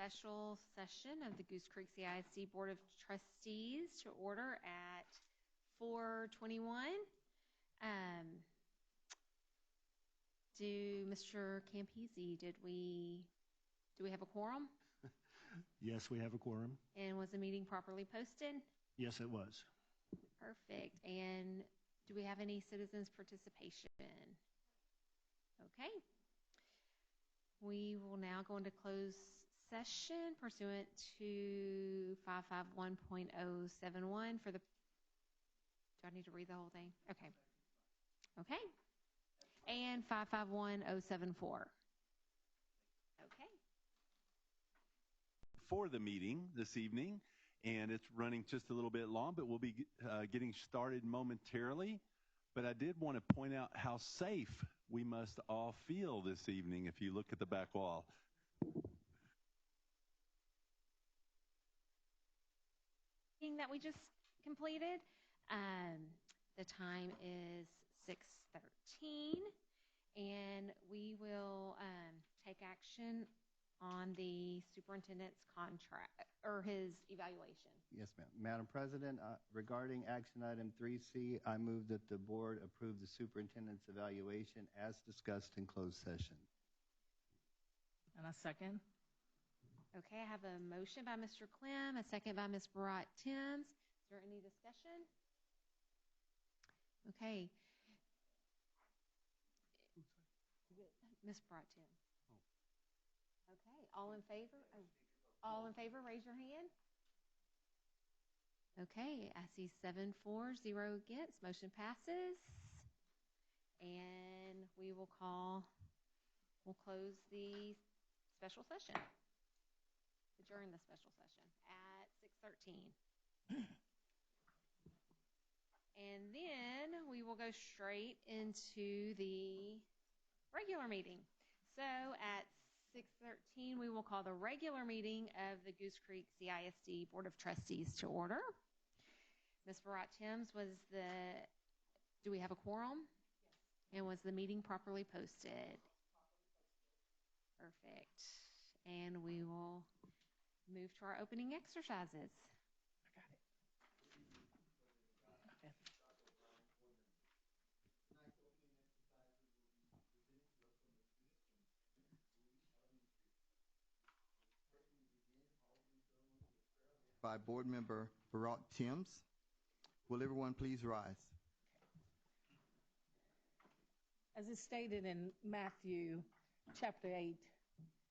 special session of the Goose Creek CISD Board of Trustees to order at 4:21. Mr. Campisi, do we have a quorum? Yes, we have a quorum. And was the meeting properly posted? Yes, it was. Perfect. And do we have any citizens participation? Okay. We will now go into closed session pursuant to 551.071 for the, do I need to read the whole thing? Okay. Okay. And 551.074. Okay. For the meeting this evening, and it's running just a little bit long, but we'll be getting started momentarily. But I did want to point out how safe we must all feel this evening if you look at the back wall. That we just completed. The time is 6:13, and we will take action on the superintendent's contract or his evaluation. Yes, ma'am. Madam President, regarding action item 3C, I move that the board approve the superintendent's evaluation as discussed in closed session. And I second. Okay, I have a motion by Mr. Clem, a second by Ms. Barat-Timms. Is there any discussion? Okay. Ms. Barat-Timms. Okay, all in favor? Oh, all in favor, raise your hand. Okay, I see 7-4, 0 against. Motion passes. And we'll close the special session. Adjourn the special session at 6:13. And then we will go straight into the regular meeting. So at 6:13, we will call the regular meeting of the Goose Creek CISD Board of Trustees to order. Ms. Barat-Timms, do we have a quorum? Yes. And was the meeting properly posted? Perfect. And we will move to our opening exercises. I got it. Okay. By Board Member Barat-Timms. Will everyone please rise? As is stated in Matthew chapter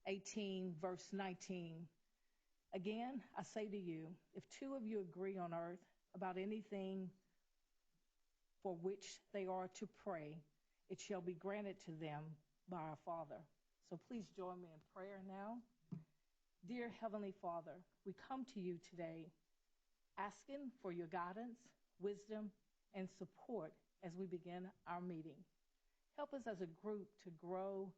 18, verse 19, again, I say to you, if two of you agree on earth about anything for which they are to pray, it shall be granted to them by our Father. So please join me in prayer now. Dear Heavenly Father, we come to you today asking for your guidance, wisdom, and support as we begin our meeting. Help us as a group to grow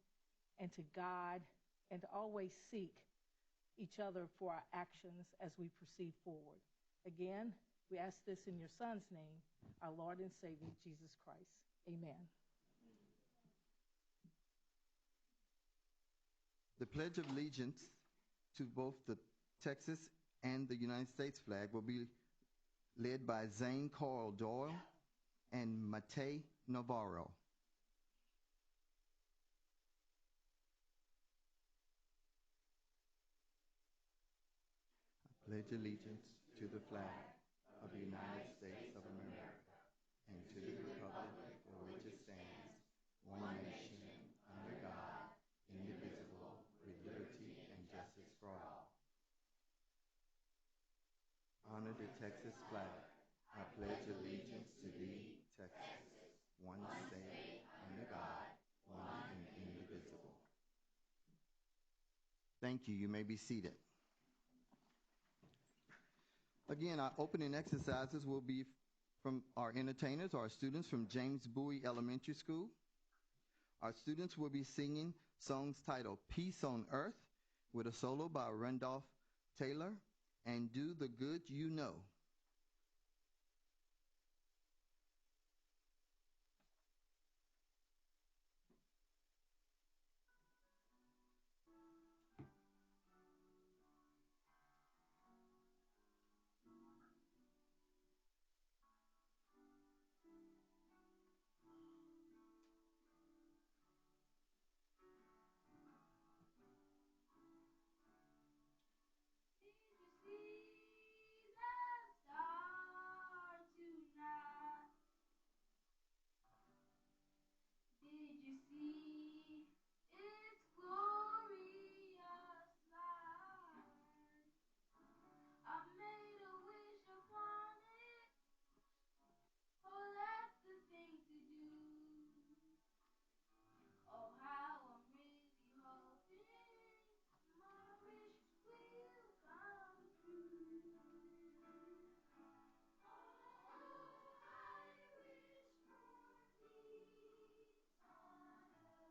and to guide and to always seek each other for our actions as we proceed forward. Again, we ask this in your Son's name, our Lord and Savior, Jesus Christ. Amen. The Pledge of Allegiance to both the Texas and the United States flag will be led by Zane Carl Doyle and Mate Navarro. I pledge allegiance to the flag of the United States of America and to the republic for which it stands, one nation, under God, indivisible, with liberty and justice for all. Honor the Texas flag. I pledge allegiance to thee, Texas, one state, under God, one and indivisible. Thank you. You may be seated. Again, our opening exercises will be from our entertainers, our students from James Bowie Elementary School. Our students will be singing songs titled Peace on Earth with a solo by Randolph Taylor and Do the Good You Know. see its glorious light. I made a wish upon it. Oh, that's the thing to do. Oh, how I'm really hoping my wish will come true. Oh, I wish for peace on earth.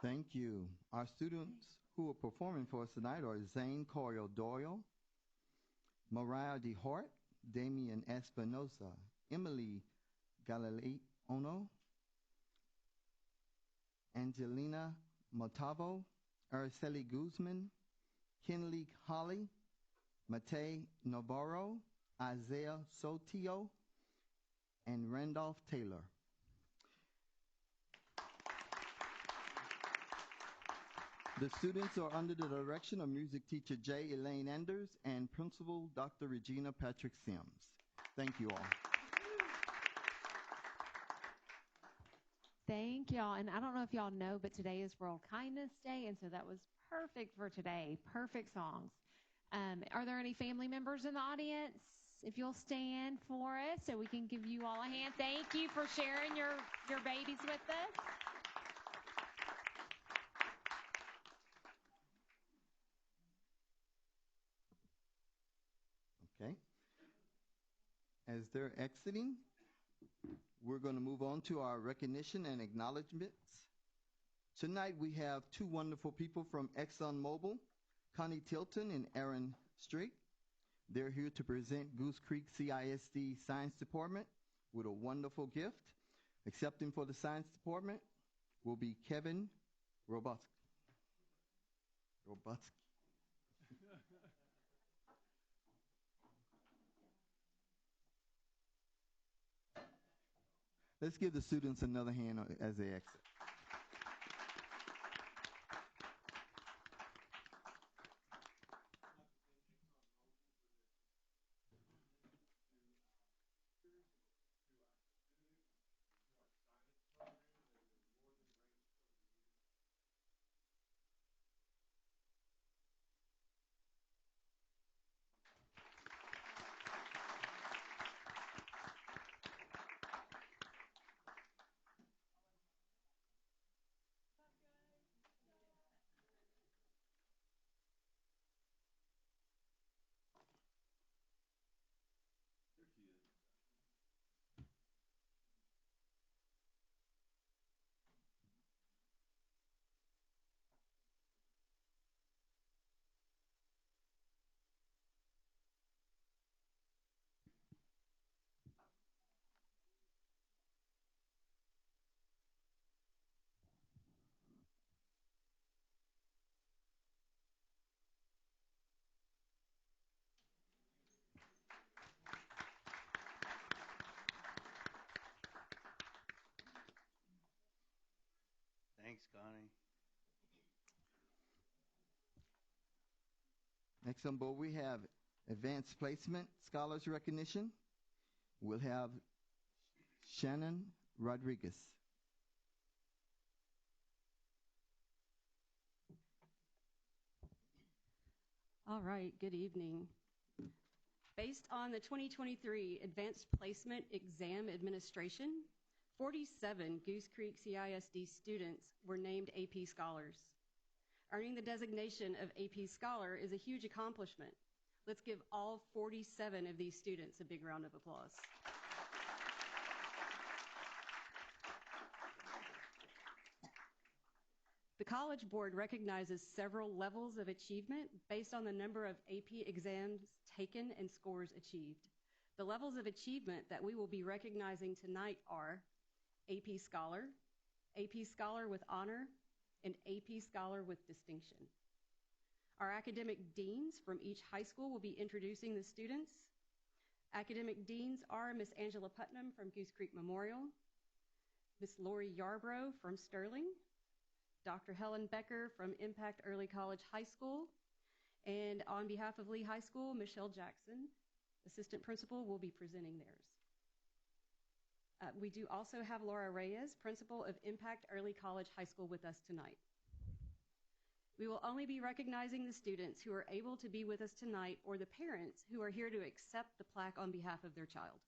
Thank you. Our students who are performing for us tonight are Zane Coyle Doyle, Mariah DeHart, Damian Espinosa, Emily Galileono, Angelina Motavo, Araceli Guzman, Kinley Holly, Matei Navarro, Isaiah Sotio, and Randolph Taylor. The students are under the direction of music teacher J. Elaine Anders and principal Dr. Regina Patrick Sims. Thank you all. Thank y'all. And I don't know if y'all know, but today is World Kindness Day, and so that was perfect for today. Perfect songs. Are there any family members in the audience? If you'll stand for us so we can give you all a hand. Thank you for sharing your babies with us. Okay. As they're exiting, we're going to move on to our recognition and acknowledgments. Tonight we have two wonderful people from ExxonMobil, Connie Tilton and Aaron Strick. They're here to present Goose Creek CISD Science Department with a wonderful gift. Accepting for the Science Department will be Kevin Robotsky. Let's give the students another hand as they exit. Thanks, Connie. Next on board, we have Advanced Placement Scholars Recognition. We'll have Shannon Rodriguez. All right, good evening. Based on the 2023 Advanced Placement Exam Administration, 47 Goose Creek CISD students were named AP Scholars. Earning the designation of AP Scholar is a huge accomplishment. Let's give all 47 of these students a big round of applause. The College Board recognizes several levels of achievement based on the number of AP exams taken and scores achieved. The levels of achievement that we will be recognizing tonight are AP Scholar with Honor, and AP Scholar with Distinction. Our academic deans from each high school will be introducing the students. Academic deans are Miss Angela Putnam from Goose Creek Memorial, Miss Lori Yarbrough from Sterling, Dr. Helen Becker from Impact Early College High School, and on behalf of Lee High School, Michelle Jackson, Assistant Principal, will be presenting theirs. We do also have Laura Reyes, Principal of Impact Early College High School, with us tonight. We will only be recognizing the students who are able to be with us tonight or the parents who are here to accept the plaque on behalf of their child.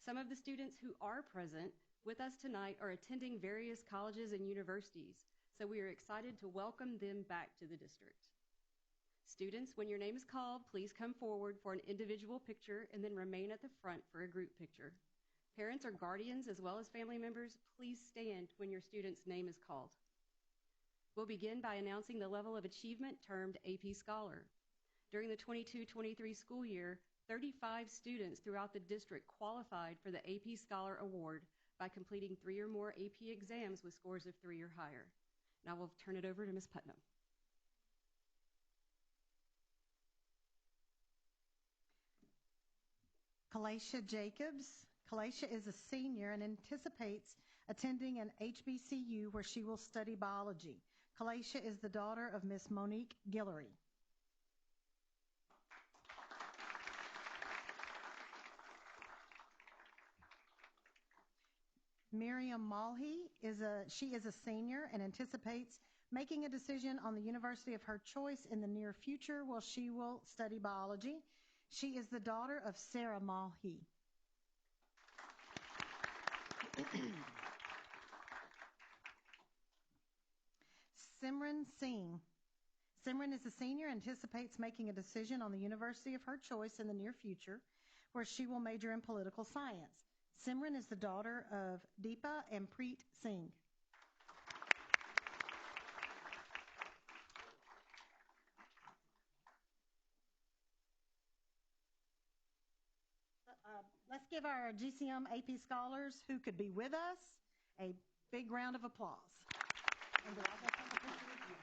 Some of the students who are present with us tonight are attending various colleges and universities, so we are excited to welcome them back to the district. Students, when your name is called, please come forward for an individual picture and then remain at the front for a group picture. Parents or guardians, as well as family members, please stand when your student's name is called. We'll begin by announcing the level of achievement termed AP Scholar. During the 22-23 school year, 35 students throughout the district qualified for the AP Scholar Award by completing 3 or more AP exams with scores of 3 or higher. Now we'll turn it over to Ms. Putnam. Kalaisha Jacobs. Kalaisha is a senior and anticipates attending an HBCU where she will study biology. Kalaisha is the daughter of Miss Monique Guillory. Miriam Malhi is a senior and anticipates making a decision on the university of her choice in the near future while she will study biology. She is the daughter of Sarah Malhi. Simran Singh. Simran is a senior and anticipates making a decision on the university of her choice in the near future where she will major in political science. Simran is the daughter of Deepa and Preet Singh. Let's give our GCM AP scholars who could be with us a big round of applause. And they're all going to take a picture with you.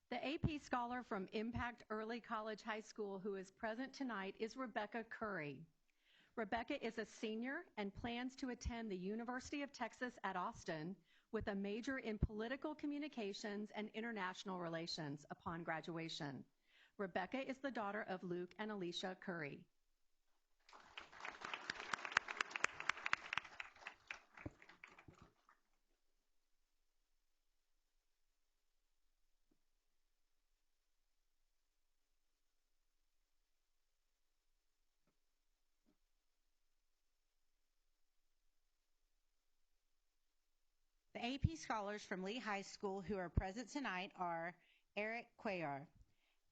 The AP Scholar from Impact Early College High School who is present tonight is Rebecca Curry. Rebecca is a senior and plans to attend the University of Texas at Austin with a major in political communications and international relations upon graduation. Rebecca is the daughter of Luke and Alicia Curry. The AP scholars from Lee High School who are present tonight are Eric Cuellar.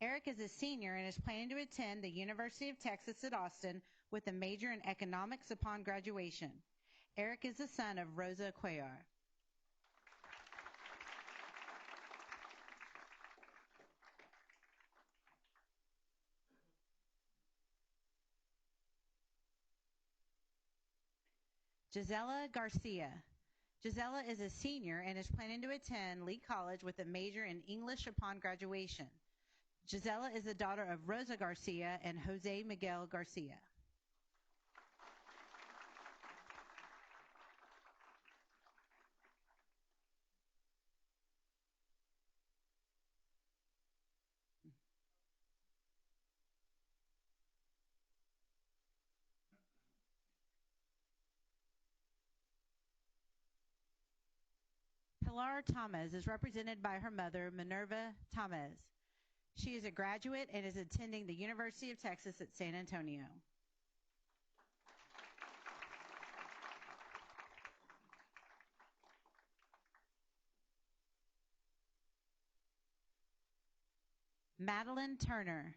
Eric is a senior and is planning to attend the University of Texas at Austin with a major in economics upon graduation. Eric is the son of Rosa Cuellar. Gisela Garcia. Gisela is a senior and is planning to attend Lee College with a major in English upon graduation. Gisela is the daughter of Rosa Garcia and Jose Miguel Garcia. Pilar Thomas is represented by her mother, Minerva Thomas. She is a graduate and is attending the University of Texas at San Antonio. Madeline Turner.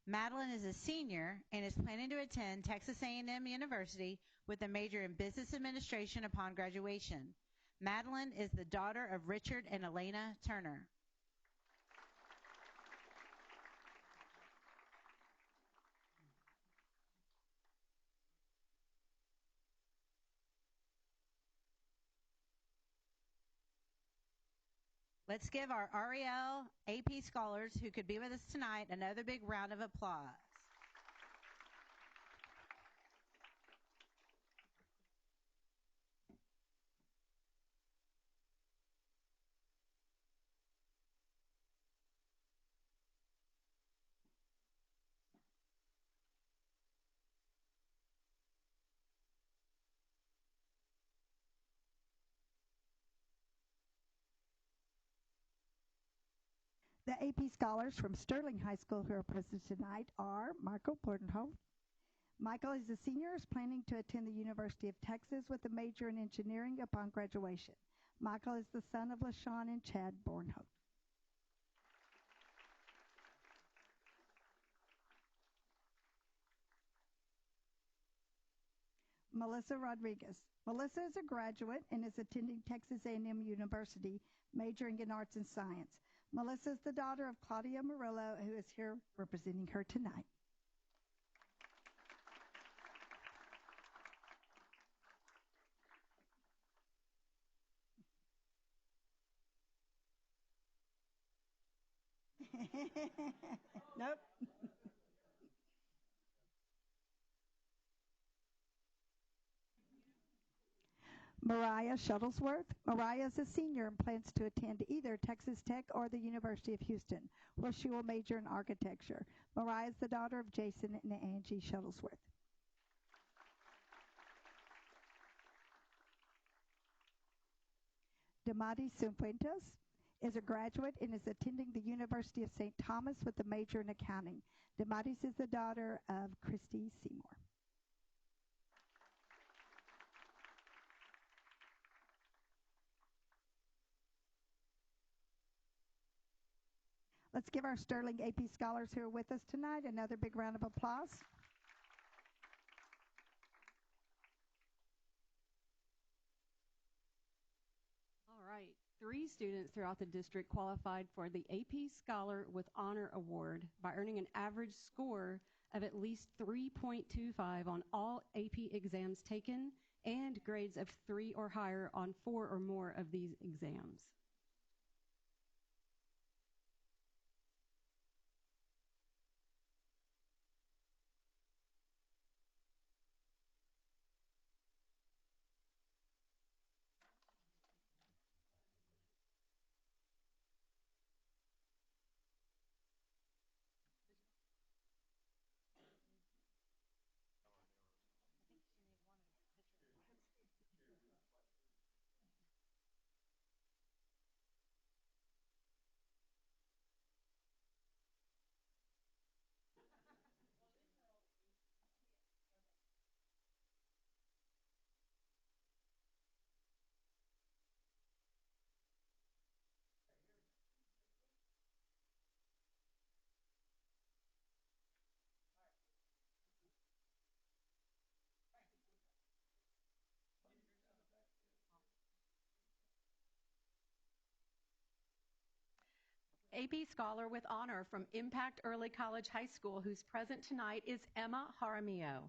Madeline is a senior and is planning to attend Texas A&M University with a major in business administration upon graduation. Madeline is the daughter of Richard and Elena Turner. Let's give our REL AP scholars who could be with us tonight another big round of applause. AP scholars from Sterling High School who are present tonight are Michael Bordenholt. Michael is a senior, is planning to attend the University of Texas with a major in engineering upon graduation. Michael is the son of LaShawn and Chad Bordenholt. Melissa Rodriguez. Melissa is a graduate and is attending Texas A&M University, majoring in arts and science. Melissa is the daughter of Claudia Murillo, who is here representing her tonight. Nope. Mariah Shuttlesworth. Mariah is a senior and plans to attend either Texas Tech or the University of Houston, where she will major in architecture. Mariah is the daughter of Jason and Angie Shuttlesworth. Damati Cifuentes is a graduate and is attending the University of St. Thomas with a major in accounting. Damatis is the daughter of Christy Seymour. Let's give our Sterling AP scholars who are with us tonight another big round of applause. All right. 3 students throughout the district qualified for the AP Scholar with Honor Award by earning an average score of at least 3.25 on all AP exams taken and grades of 3 or higher on 4 or more of these exams. AP Scholar with Honor from Impact Early College High School, who's present tonight, is Emma Jaramillo.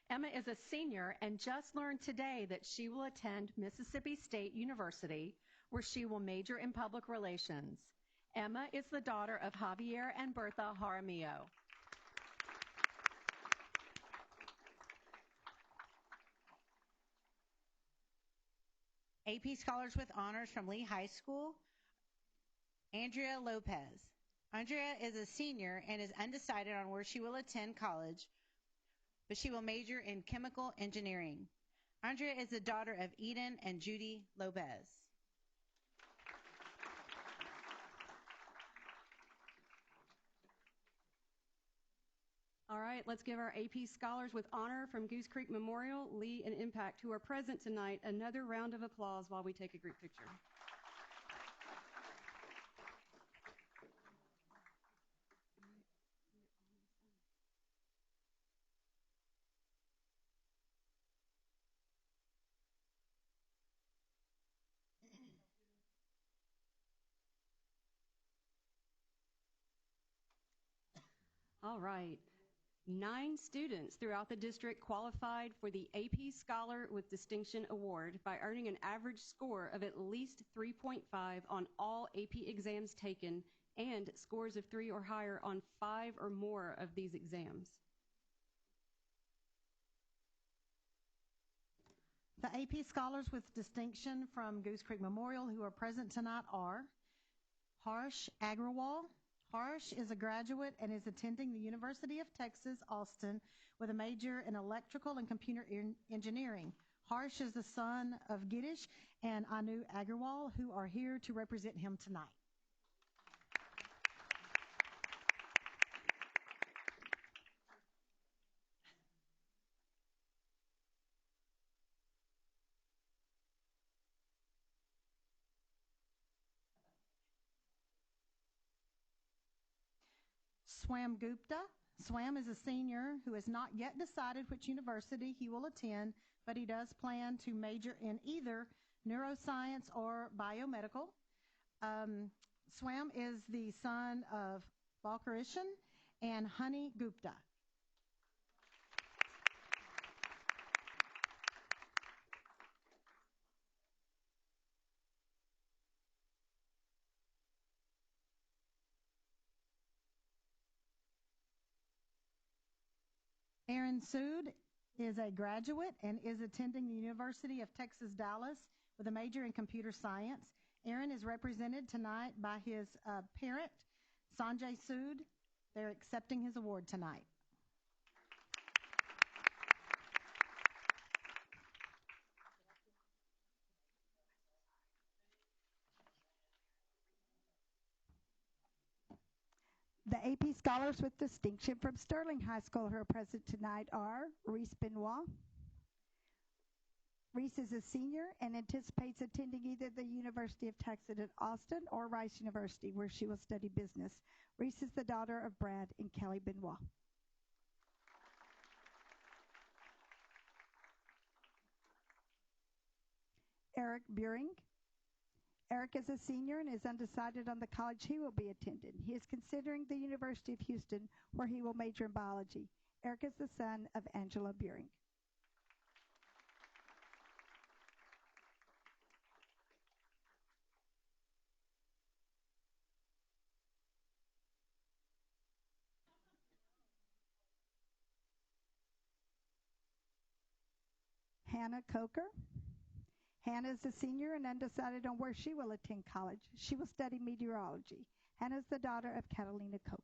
Emma is a senior and just learned today that she will attend Mississippi State University, where she will major in public relations. Emma is the daughter of Javier and Bertha Jaramillo. AP Scholars with Honors from Lee High School, Andrea Lopez. Andrea is a senior and is undecided on where she will attend college, but she will major in chemical engineering. Andrea is the daughter of Eden and Judy Lopez. All right, let's give our AP Scholars with Honor from Goose Creek Memorial, Lee, and Impact, who are present tonight, another round of applause while we take a group picture. All right. 9 students throughout the district qualified for the AP Scholar with Distinction Award by earning an average score of at least 3.5 on all AP exams taken and scores of 3 or higher on 5 or more of these exams. The AP Scholars with Distinction from Goose Creek Memorial who are present tonight are Harsh Agrawal. Harsh is a graduate and is attending the University of Texas, Austin, with a major in electrical and computer engineering. Harsh is the son of Giddish and Anu Agrawal, who are here to represent him tonight. Swam Gupta. Swam is a senior who has not yet decided which university he will attend, but he does plan to major in either neuroscience or biomedical. Swam is the son of Balkarishan and Honey Gupta. Aaron Sood is a graduate and is attending the University of Texas, Dallas with a major in computer science. Aaron is represented tonight by his parent, Sanjay Sood. They're accepting his award tonight. The AP Scholars with Distinction from Sterling High School who are present tonight are Reese Benoit. Reese is a senior and anticipates attending either the University of Texas at Austin or Rice University, where she will study business. Reese is the daughter of Brad and Kelly Benoit. Eric Buring. Eric is a senior and is undecided on the college he will be attending. He is considering the University of Houston, where he will major in biology. Eric is the son of Angela Buring. Hannah Coker. Hannah is a senior and undecided on where she will attend college. She will study meteorology. Hannah is the daughter of Catalina Coker.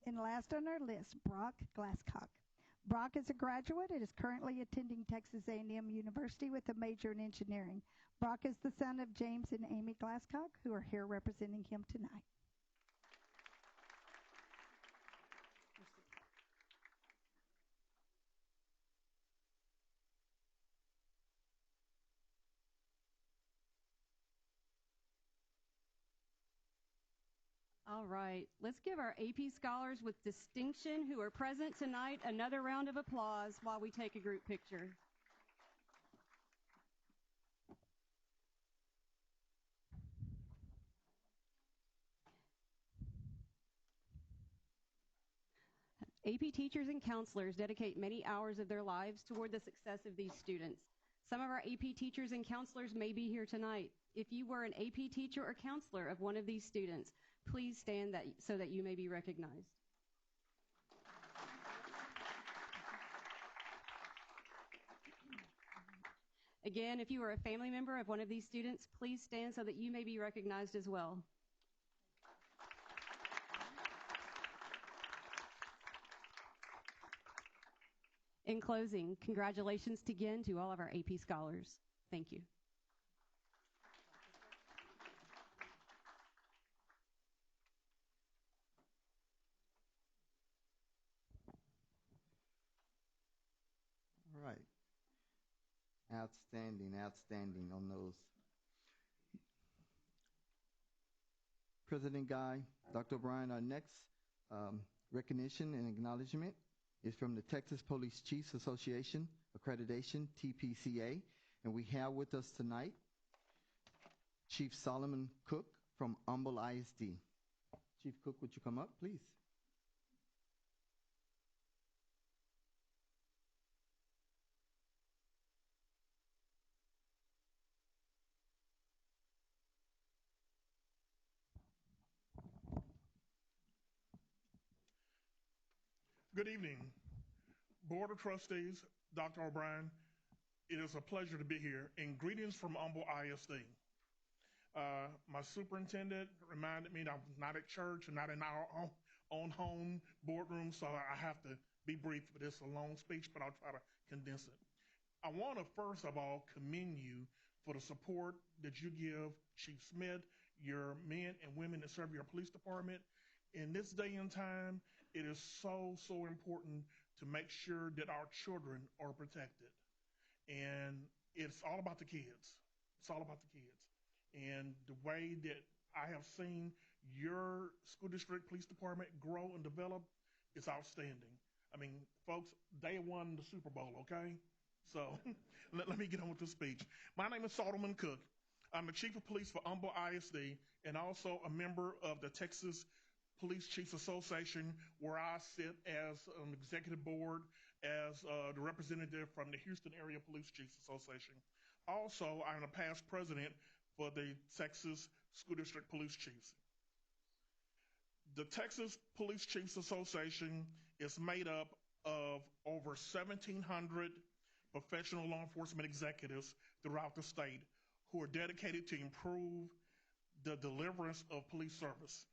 And last on our list, Brock Glasscock. Brock is a graduate and is currently attending Texas A&M University with a major in engineering. Brock is the son of James and Amy Glasscock, who are here representing him tonight. All right, let's give our AP Scholars with Distinction who are present tonight another round of applause while we take a group picture. AP teachers and counselors dedicate many hours of their lives toward the success of these students. Some of our AP teachers and counselors may be here tonight. If you were an AP teacher or counselor of one of these students, please stand so that you may be recognized. Again, if you are a family member of one of these students, please stand so that you may be recognized as well. In closing, congratulations again to all of our AP Scholars. Thank you. All right. Outstanding, outstanding on those. President Guy, Dr. O'Brien, our next recognition and acknowledgement is from the Texas Police Chiefs Association Accreditation, TPCA, and we have with us tonight Chief Solomon Cook from Humble ISD. Chief Cook, would you come up, please? Good evening, Board of Trustees, Dr. O'Brien. It is a pleasure to be here, and greetings from Humble ISD. My superintendent reminded me that I'm not at church and not in our own home boardroom, so I have to be brief, but it's a long speech, but I'll try to condense it. I want to first of all commend you for the support that you give Chief Smith, your men and women that serve your police department. In this day and time, it is so important to make sure that our children are protected. And it's all about the kids. It's all about the kids. And the way that I have seen your school district police department grow and develop is outstanding. I mean, folks, they won the Super Bowl, okay? So let me get on with the speech. My name is Solomon Cook. I'm the chief of police for Humble ISD and also a member of the Texas Police Chiefs Association, where I sit as an executive board as the representative from the Houston Area Police Chiefs Association. Also, I'm a past president for the Texas School District Police Chiefs. The Texas Police Chiefs Association is made up of over 1,700 professional law enforcement executives throughout the state who are dedicated to improve the deliverance of police service.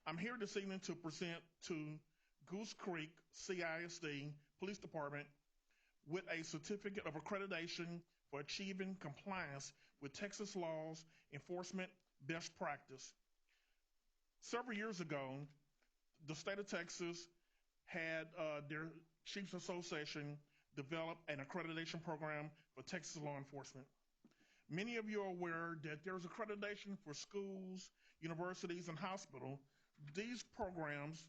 I'm here this evening to present to Goose Creek CISD Police Department with a certificate of accreditation for achieving compliance with Texas laws enforcement best practice. Several years ago, the state of Texas had their Chiefs Association develop an accreditation program for Texas law enforcement. Many of you are aware that there's accreditation for schools, universities, and hospitals. These programs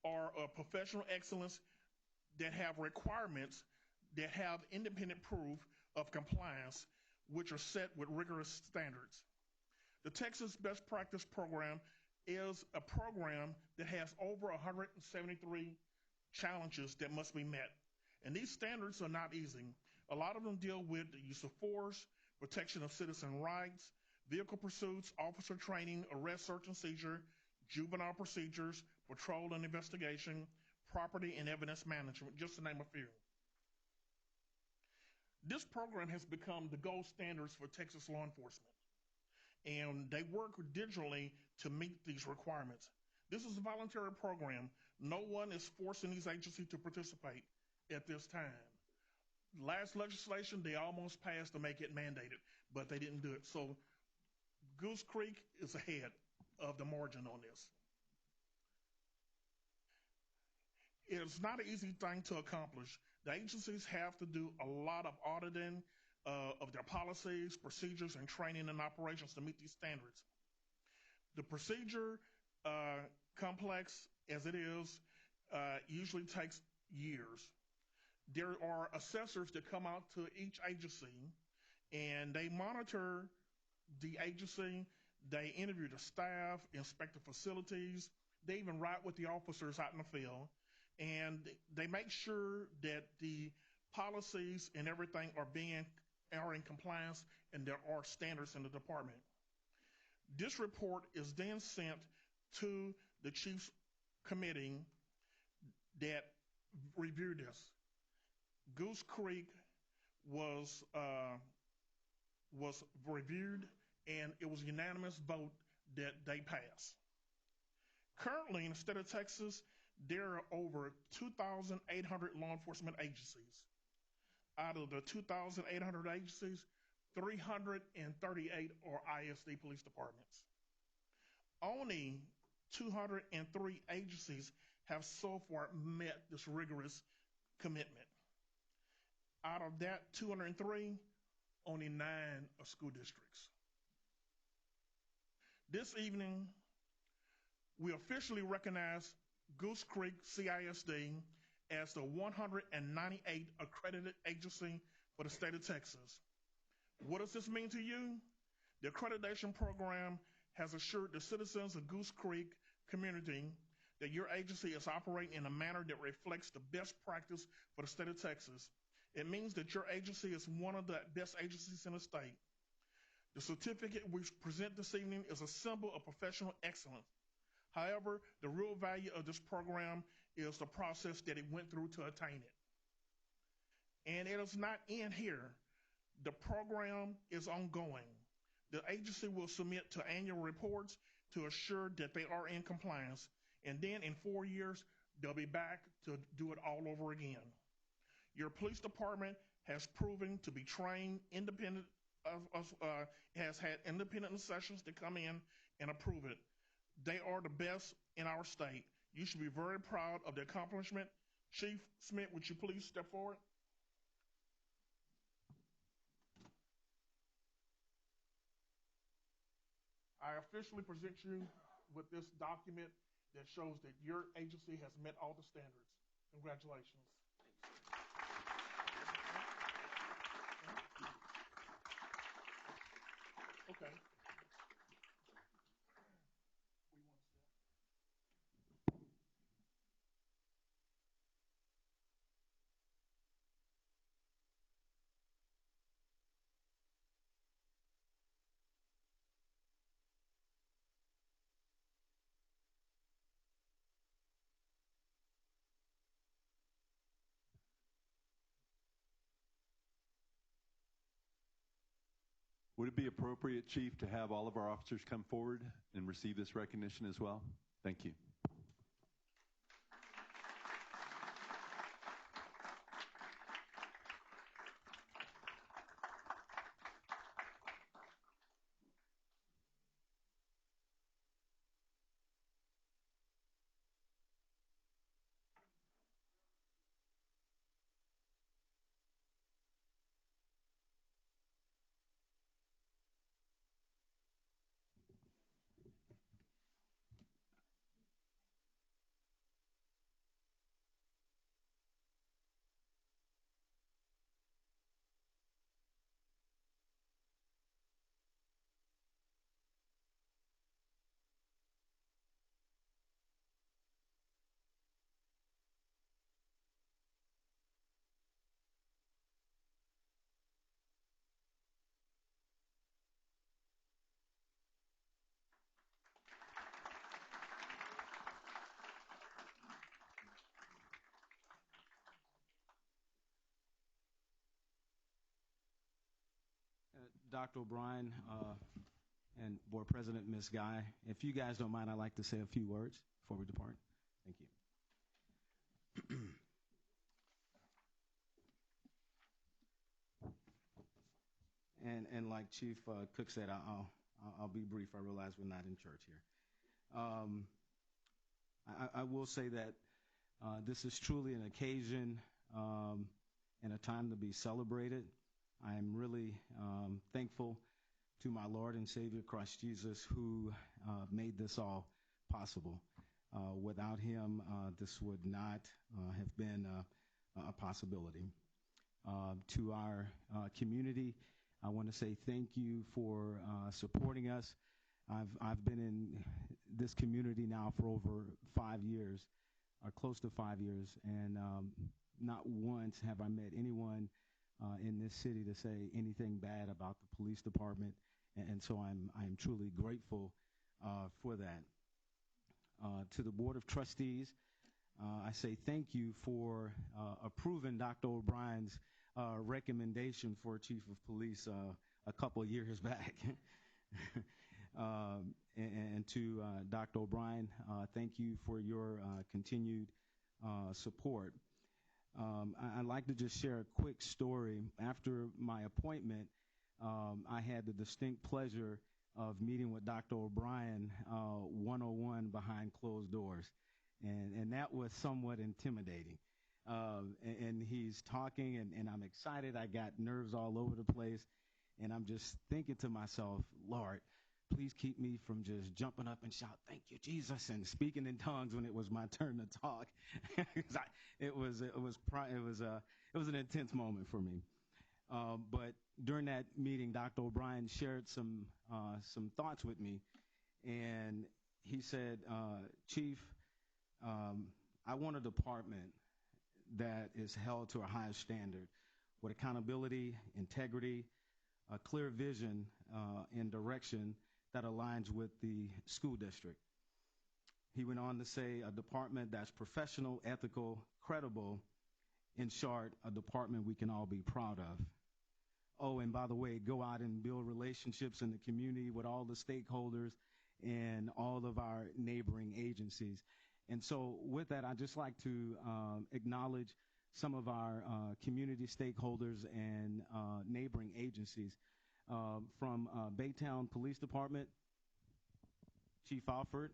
are of professional excellence that have requirements that have independent proof of compliance, which are set with rigorous standards. The Texas Best Practice Program is a program that has over 173 challenges that must be met. And these standards are not easy. A lot of them deal with the use of force, protection of citizen rights, vehicle pursuits, officer training, arrest, search and seizure, juvenile procedures, patrol and investigation, property and evidence management, just to name a few. This program has become the gold standards for Texas law enforcement, and they work digitally to meet these requirements. This is a voluntary program. No one is forcing these agencies to participate at this time. Last legislation, they almost passed to make it mandated, but they didn't do it. So Goose Creek is ahead of the margin on this. It's not an easy thing to accomplish. The agencies have to do a lot of auditing of their policies, procedures, and training and operations to meet these standards. The procedure, complex as it is, usually takes years. There are assessors that come out to each agency and they monitor the agency. They interview the staff, inspect the facilities. They even ride with the officers out in the field. And they make sure that the policies and everything are in compliance and there are standards in the department. This report is then sent to the Chiefs Committee that reviewed this. Goose Creek was reviewed, and it was a unanimous vote that they passed. Currently, in the state of Texas, there are over 2,800 law enforcement agencies. Out of the 2,800 agencies, 338 are ISD police departments. Only 203 agencies have so far met this rigorous commitment. Out of that 203, only 9 are school districts. This evening, we officially recognize Goose Creek CISD as the 198th accredited agency for the state of Texas. What does this mean to you? The accreditation program has assured the citizens of Goose Creek community that your agency is operating in a manner that reflects the best practice for the state of Texas. It means that your agency is one of the best agencies in the state. The certificate we present this evening is a symbol of professional excellence. However, the real value of this program is the process that it went through to attain it. And it does not end here. The program is ongoing. The agency will submit to annual reports to assure that they are in compliance. And then in 4 years, they'll be back to do it all over again. Your police department has proven to be trained independent has had independent sessions to come in and approve it. They are the best in our state. You should be very proud of the accomplishment. Chief Smith, would you please step forward? I officially present you with this document that shows that your agency has met all the standards. Congratulations. Okay. Would it be appropriate, Chief, to have all of our officers come forward and receive this recognition as well? Thank you. Dr. O'Brien and Board President Ms. Guy, if you guys don't mind, I'd like to say a few words before we depart. Thank you. And like Chief Cook said, I'll be brief. I realize we're not in church here. I will say that this is truly an occasion and a time to be celebrated. I am really thankful to my Lord and Savior Christ Jesus, who made this all possible. Without him, this would not have been a possibility. To our community, I want to say thank you for supporting us. I've been in this community now for over 5 years, or close to 5 years, and not once have I met anyone in this city to say anything bad about the police department, and so I'm truly grateful for that. To the Board of Trustees, I say thank you for approving Dr. O'Brien's recommendation for Chief of Police a couple years back. And to Dr. O'Brien, thank you for your continued support. I'd like to just share a quick story. After my appointment, I had the distinct pleasure of meeting with Dr. O'Brien one-on-one behind closed doors, and that was somewhat intimidating. And he's talking, and I'm excited. I got nerves all over the place, and I'm just thinking to myself, Lord, please keep me from just jumping up and shout, "Thank you, Jesus," and speaking in tongues when it was my turn to talk. It was an intense moment for me. But during that meeting, Dr. O'Brien shared some thoughts with me, and he said, "Chief, I want a department that is held to a higher standard with accountability, integrity, a clear vision, and direction that aligns with the school district." He went on to say, "A department that's professional, ethical, credible, in short, a department we can all be proud of. Oh, and by the way, go out and build relationships in the community with all the stakeholders and all of our neighboring agencies." And so with that, I'd just like to acknowledge some of our community stakeholders and neighboring agencies. From Baytown Police Department, Chief Alford.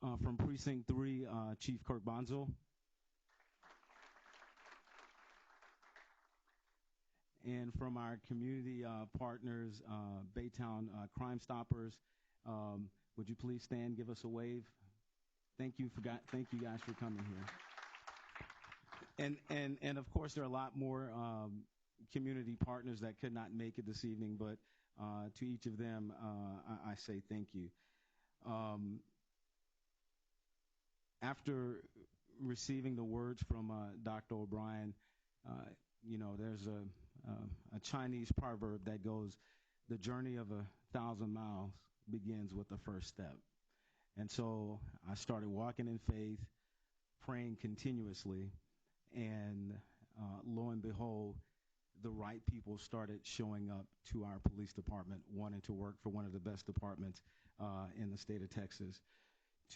from Precinct 3, Chief Kirk Bonzo. And from our community partners, Baytown Crime Stoppers, would you please stand, give us a wave? Thank you guys for coming here. And of course, there are a lot more community partners that could not make it this evening, but to each of them, I say thank you. After receiving the words from Dr. O'Brien, there's a Chinese proverb that goes, the journey of 1,000 miles begins with the first step. And so I started walking in faith, praying continuously, and lo and behold, the right people started showing up to our police department, wanting to work for one of the best departments in the state of Texas.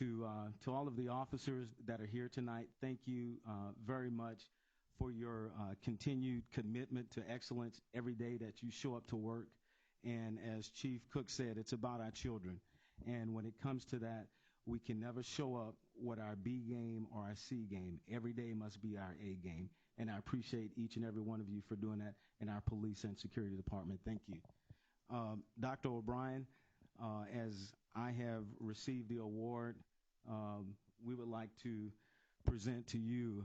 To all of the officers that are here tonight, thank you very much for your continued commitment to excellence every day that you show up to work. And as Chief Cook said, it's about our children. And when it comes to that, we can never show up with our B game or our C game. Every day must be our A game. And I appreciate each and every one of you for doing that in our police and security department. Thank you. Dr. O'Brien, as I have received the award, we would like to present to you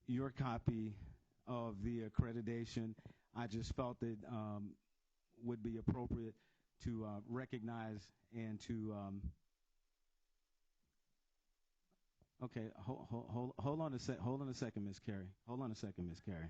your copy of the accreditation. I just felt it would be appropriate to recognize and to okay, hold on a second, Ms. Carey. Hold on a second, Ms. Carey.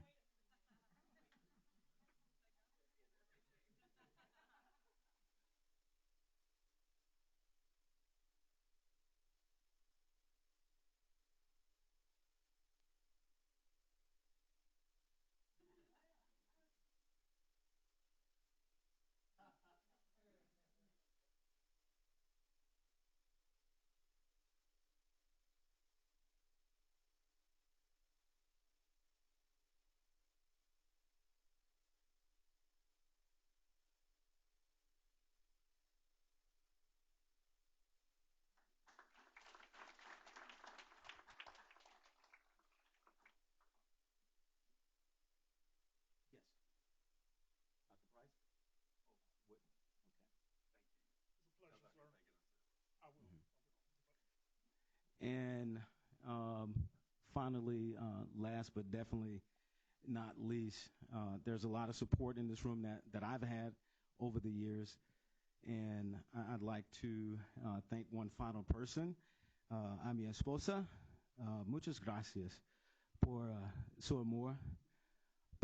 And finally, last but definitely not least, there's a lot of support in this room that I've had over the years. And I'd like to thank one final person, a mi esposa. Muchas gracias por su amor,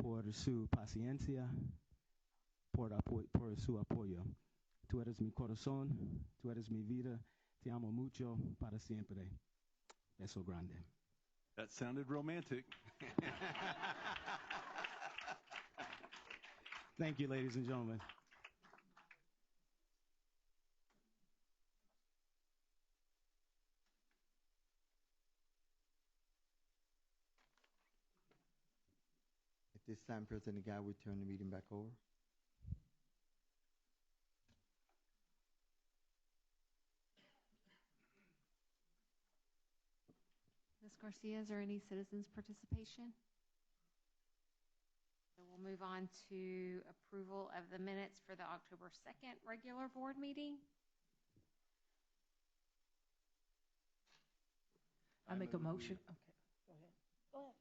por su paciencia, por su apoyo. Tú eres mi corazón, tú eres mi vida. Te amo mucho para siempre. Beso grande. That sounded romantic. Thank you, ladies and gentlemen. At this time, President Guy, we turn the meeting back over. Ms. Garcia, is there any citizens' participation? So we'll move on to approval of the minutes for the October 2nd regular board meeting. I make a motion. Okay, go ahead. Go ahead.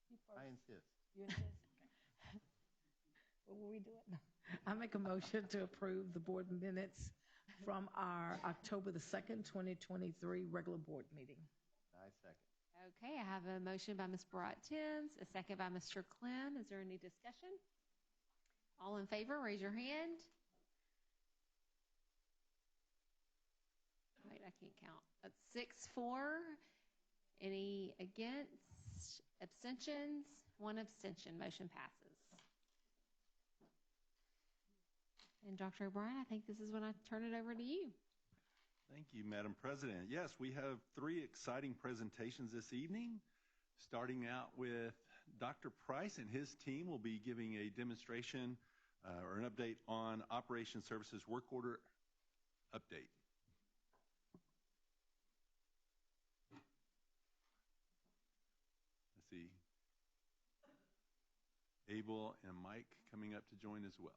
You first. I insist. You insist? Okay. What were we doing? I make a motion to approve the board minutes from our October the 2nd, 2023 regular board meeting. I second. Okay, I have a motion by Ms. Barat-Timms, a second by Mr. Clem. Is there any discussion? All in favor, raise your hand. Wait, I can't count. That's 6-4. Any against? Abstentions? One abstention. Motion passes. And Dr. O'Brien, I think this is when I turn it over to you. Thank you, Madam President. Yes, we have 3 exciting presentations this evening. Starting out with Dr. Price and his team will be giving a demonstration or an update on Operation Services Work Order update. Let's see. Abel and Mike coming up to join as well.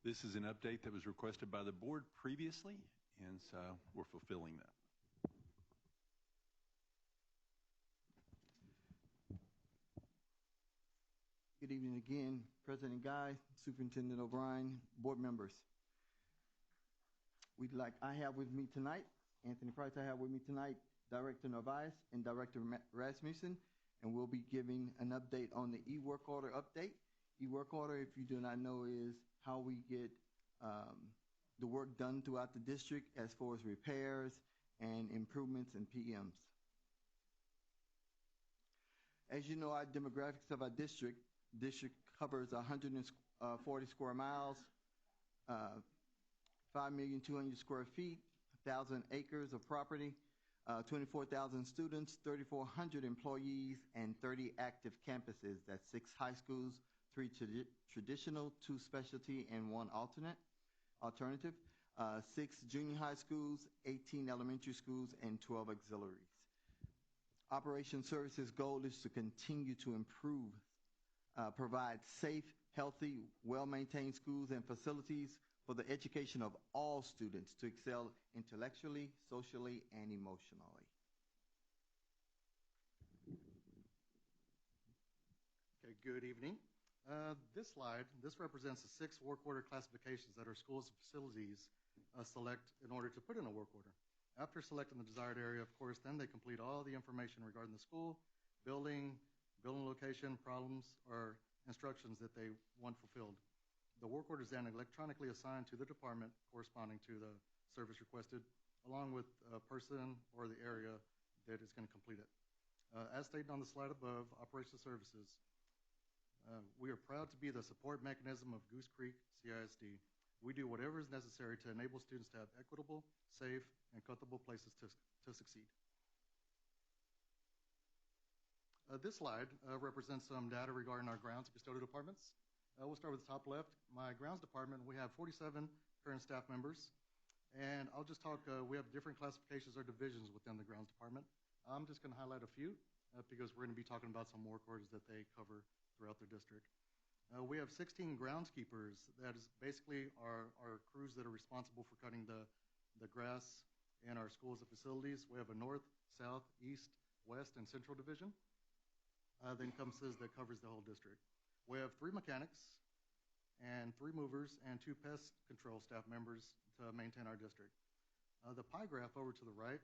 This is an update that was requested by the board previously, and so we're fulfilling that. Good evening again, President Guy, Superintendent O'Brien, board members. I have with me tonight, Anthony Price, I have with me tonight, Director Narvaez and Director Rasmussen, and we'll be giving an update on the e-work order update. E-work order, if you do not know, is how we get the work done throughout the district as far as repairs and improvements and PMs. As you know, our demographics of our district covers 140 square miles, 5,200,000 square feet, 1,000 acres of property, 24,000 students, 3,400 employees, and 30 active campuses. That's 6 high schools, 3 traditional, 2 specialty, and 1 alternative, 6 junior high schools, 18 elementary schools, and 12 auxiliaries. Operation Services' goal is to continue to improve, provide safe, healthy, well-maintained schools and facilities for the education of all students to excel intellectually, socially, and emotionally. Okay, good evening. This slide, this represents the 6 work order classifications that our schools and facilities select in order to put in a work order. After selecting the desired area, of course, then they complete all the information regarding the school, building location, problems, or instructions that they want fulfilled. The work order is then electronically assigned to the department corresponding to the service requested, along with a person or the area that is going to complete it. As stated on the slide above, Operational Services, we are proud to be the support mechanism of Goose Creek CISD. We do whatever is necessary to enable students to have equitable, safe, and comfortable places to succeed. This slide represents some data regarding our grounds and custodial departments. We'll start with the top left. My grounds department, we have 47 current staff members. And I'll just talk, we have different classifications or divisions within the grounds department. I'm just going to highlight a few because we're going to be talking about some work orders that they cover throughout their district. We have 16 groundskeepers. That is basically our crews that are responsible for cutting the grass in our schools and facilities. We have a north, south, east, west, and central division. The encompasses that covers the whole district. We have 3 mechanics and 3 movers and 2 pest control staff members to maintain our district. The pie graph over to the right,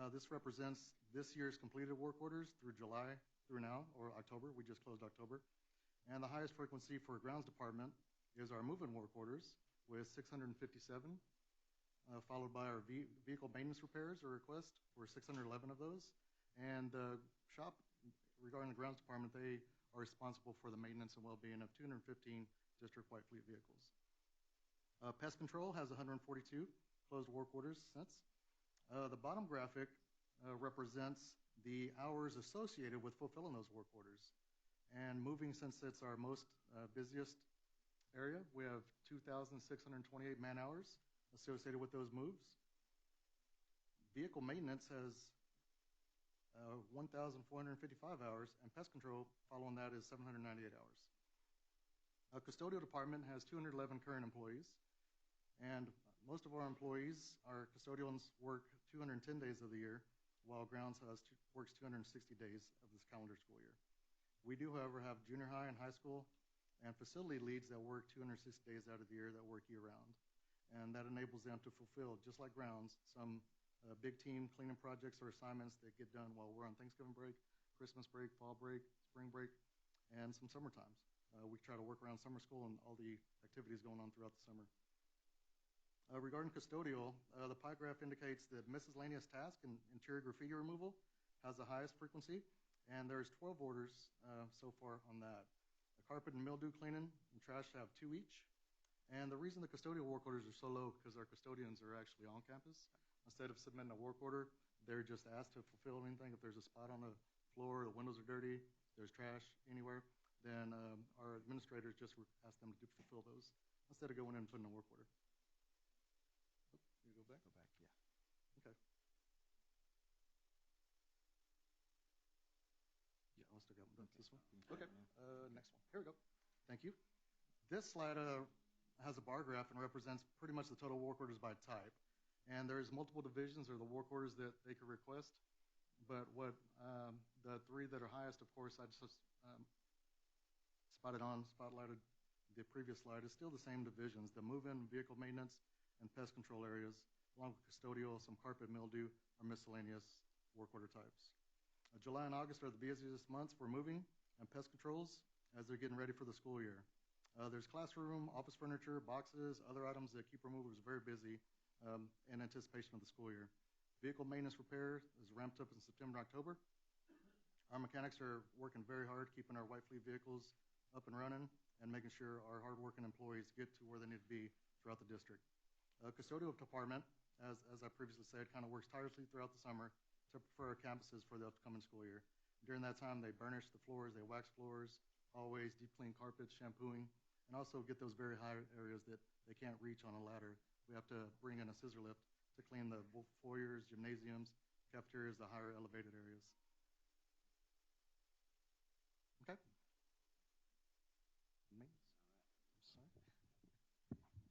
this represents this year's completed work orders through July through now, or October. We just closed October. And the highest frequency for grounds department is our move-in work orders with 657, followed by our vehicle maintenance repairs or requests for 611 of those. And the shop, regarding the grounds department, they are responsible for the maintenance and well-being of 215 district-wide fleet vehicles. Pest control has 142 closed work orders since. The bottom graphic represents the hours associated with fulfilling those work orders. And moving, since it's our most busiest area, we have 2,628 man hours associated with those moves. Vehicle maintenance has 1,455 hours, and pest control following that is 798 hours. Our custodial department has 211 current employees, and most of our employees, our custodians, work 210 days of the year, while grounds works 260 days of this calendar school year. We do, however, have junior high and high school and facility leads that work 260 days out of the year that work year-round, and that enables them to fulfill, just like grounds, some big team cleaning projects or assignments that get done while we're on Thanksgiving break, Christmas break, fall break, spring break, and some summer times. We try to work around summer school and all the activities going on throughout the summer. Regarding custodial, the pie graph indicates that miscellaneous task and interior graffiti removal has the highest frequency, and there's 12 orders so far on that. The carpet and mildew cleaning and trash have 2 each, And the reason the custodial work orders are so low because our custodians are actually on campus. Instead of submitting a work order, they're just asked to fulfill anything. If there's a spot on the floor, the windows are dirty, there's trash anywhere, then our administrators just ask them to fulfill those instead of going in and putting a work order. You go back? Go back, yeah. Okay. Yeah, I still got this one. Okay, next one. Here we go. Thank you. This slide has a bar graph and represents pretty much the total work orders by type. And there's multiple divisions or the work orders that they could request. But what the three that are highest, of course, I just spotlighted the previous slide, is still the same divisions: the move-in, vehicle maintenance, and pest control areas, along with custodial, some carpet, mildew, or miscellaneous work order types. July and August are the busiest months for moving and pest controls as they're getting ready for the school year. There's classroom, office furniture, boxes, other items that keep removers very busy in anticipation of the school year. Vehicle maintenance repair is ramped up in September and October. Our mechanics are working very hard, keeping our white fleet vehicles up and running and making sure our hardworking employees get to where they need to be throughout the district. Custodial department, as I previously said, kind of works tirelessly throughout the summer to prepare our campuses for the upcoming school year. During that time, they burnish the floors, they wax floors, hallways, deep clean carpets, shampooing, and also get those very high areas that they can't reach on a ladder. We have to bring in a scissor lift to clean the foyers, gymnasiums, cafeterias, the higher elevated areas. Okay.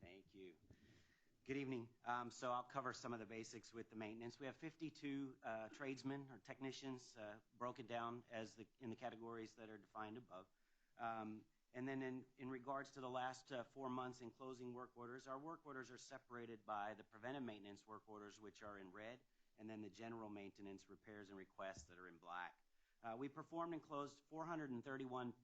Thank you. Good evening. So I'll cover some of the basics with the maintenance. We have 52 tradesmen or technicians broken down in the categories that are defined above. And then in regards to the last 4 months in closing work orders, our work orders are separated by the preventive maintenance work orders, which are in red, and then the general maintenance repairs and requests that are in black. We performed and closed 431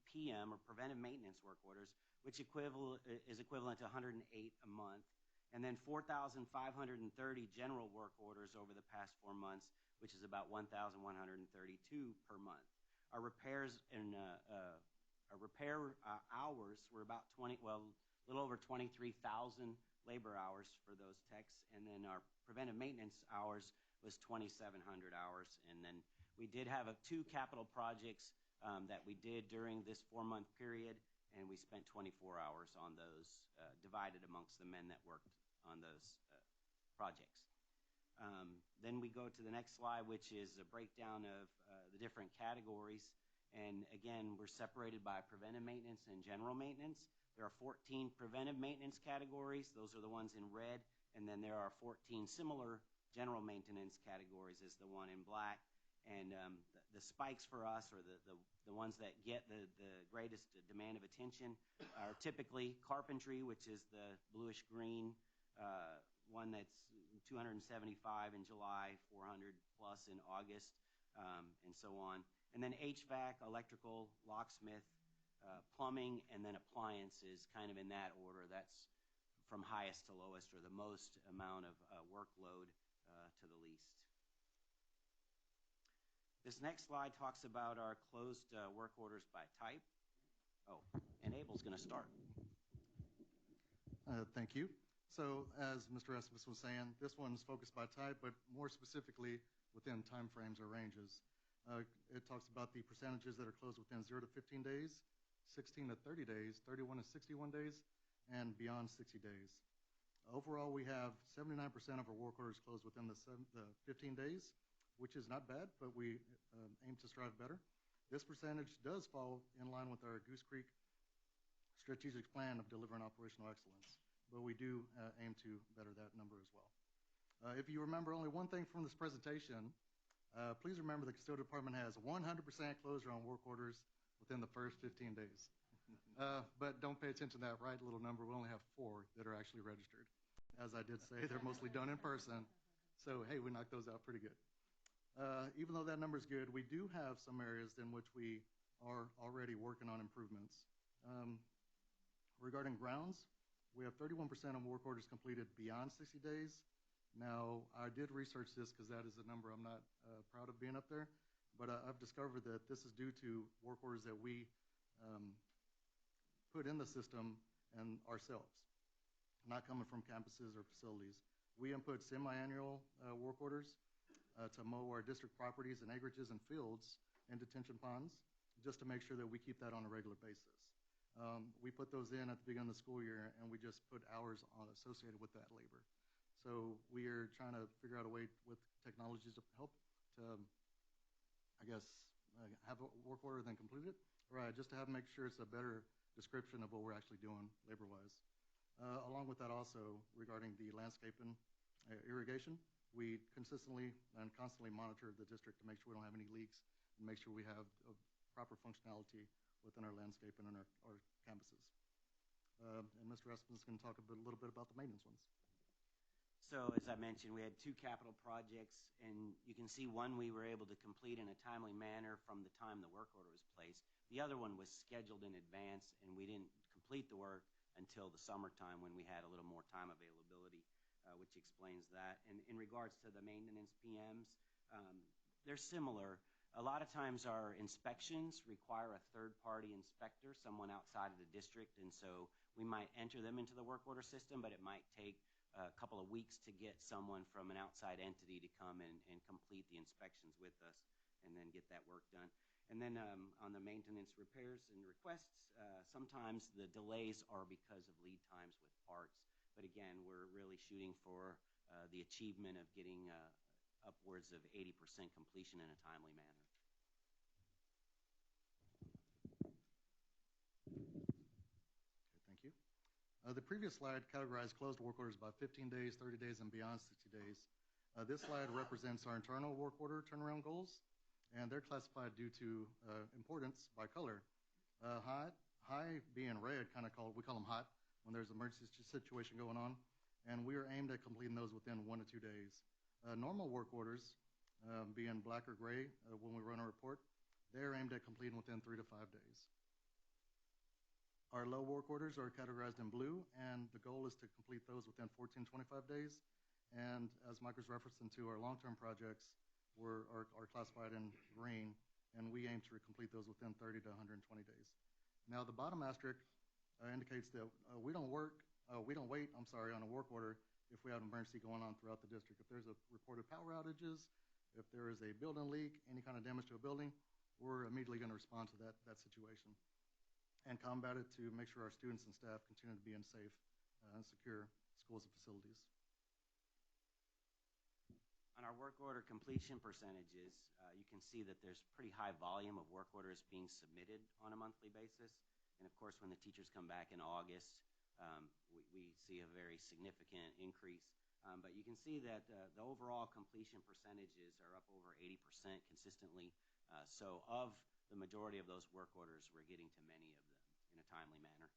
PM or preventive maintenance work orders, which is equivalent to 108 a month, and then 4,530 general work orders over the past 4 months, which is about 1,132 per month. Our repairs and repair hours were about a little over 23,000 labor hours for those techs, and then our preventive maintenance hours was 2,700 hours. And then we did have 2 capital projects that we did during this 4-month period, and we spent 24 hours on those, divided amongst the men that worked on those projects. Then we go to the next slide, which is a breakdown of the different categories. And again, we're separated by preventive maintenance and general maintenance. There are 14 preventive maintenance categories. Those are the ones in red. And then there are 14 similar general maintenance categories as the one in black. And the spikes for us, or the ones that get the greatest demand of attention, are typically carpentry, which is the bluish green one that's 275 in July, 400 plus in August, and so on. And then HVAC, electrical, locksmith, plumbing, and then appliances, kind of in that order. That's from highest to lowest, or the most amount of workload to the least. This next slide talks about our closed work orders by type. Oh, and Abel's going to start. Thank you. So as Mr. Esmus was saying, this one's focused by type, but more specifically within time frames or ranges. It talks about the percentages that are closed within 0 to 15 days, 16 to 30 days, 31 to 61 days, and beyond 60 days. Overall, we have 79% of our work orders closed within the 15 days, which is not bad, but we aim to strive better. This percentage does fall in line with our Goose Creek strategic plan of delivering operational excellence, but we do aim to better that number as well. If you remember only one thing from this presentation, please remember the custodial department has 100% closure on work orders within the first 15 days. But don't pay attention to that right little number. We only have 4 that are actually registered. As I did say, they're mostly done in person. So, hey, we knocked those out pretty good. Even though that number is good, we do have some areas in which we are already working on improvements. Regarding grounds, we have 31% of work orders completed beyond 60 days. Now, I did research this because that is a number I'm not proud of being up there, but I've discovered that this is due to work orders that we put in the system and ourselves. not coming from campuses or facilities. We input semi-annual work orders to mow our district properties and acreages and fields and detention ponds, just to make sure that we keep that on a regular basis. We put those in at the beginning of the school year, and we just put hours associated with that labor. So we are trying to figure out a way with technologies to help to, I guess, have a work order then complete it. Right, just to make sure it's a better description of what we're actually doing labor-wise. Along with that also, regarding the landscape and irrigation, we consistently and constantly monitor the district to make sure we don't have any leaks and make sure we have a proper functionality within our landscape and in our campuses. And Mr. Rasmussen can talk a little bit about the maintenance ones. So as I mentioned, we had 2 capital projects, and you can see one we were able to complete in a timely manner from the time the work order was placed. The other one was scheduled in advance, and we didn't complete the work until the summertime when we had a little more time availability, which explains that. And in regards to the maintenance PMs, they're similar. A lot of times our inspections require a third-party inspector, someone outside of the district, and so we might enter them into the work order system, but it might take a couple of weeks to get someone from an outside entity to come and complete the inspections with us and then get that work done. And then on the maintenance repairs and requests, sometimes the delays are because of lead times with parts. But again, we're really shooting for the achievement of getting upwards of 80% completion in a timely manner. Thank you. The previous slide categorized closed work orders by 15 days, 30 days, and beyond 60 days. This slide represents our internal work order turnaround goals, and they're classified due to importance by color. High being red, we call them hot, when there's an emergency situation going on, and we are aimed at completing those within 1 to 2 days. Normal work orders, being black or gray when we run a report, they're aimed at completing within 3 to 5 days. Our low work orders are categorized in blue, and the goal is to complete those within 14 to 25 days. And as Mike was referencing to, our long-term projects are classified in green, and we aim to complete those within 30 to 120 days. Now, the bottom asterisk indicates that we don't wait on a work order if we have an emergency going on throughout the district. If there's a reported power outages, if there is a building leak, any kind of damage to a building, we're immediately going to respond to that situation and combat it to make sure our students and staff continue to be in safe and secure schools and facilities. On our work order completion percentages, you can see that there's pretty high volume of work orders being submitted on a monthly basis. And of course, when the teachers come back in August, we see a very significant increase. But you can see that the overall completion percentages are up over 80% consistently. So of the majority of those work orders, we're getting to many of them in a timely manner.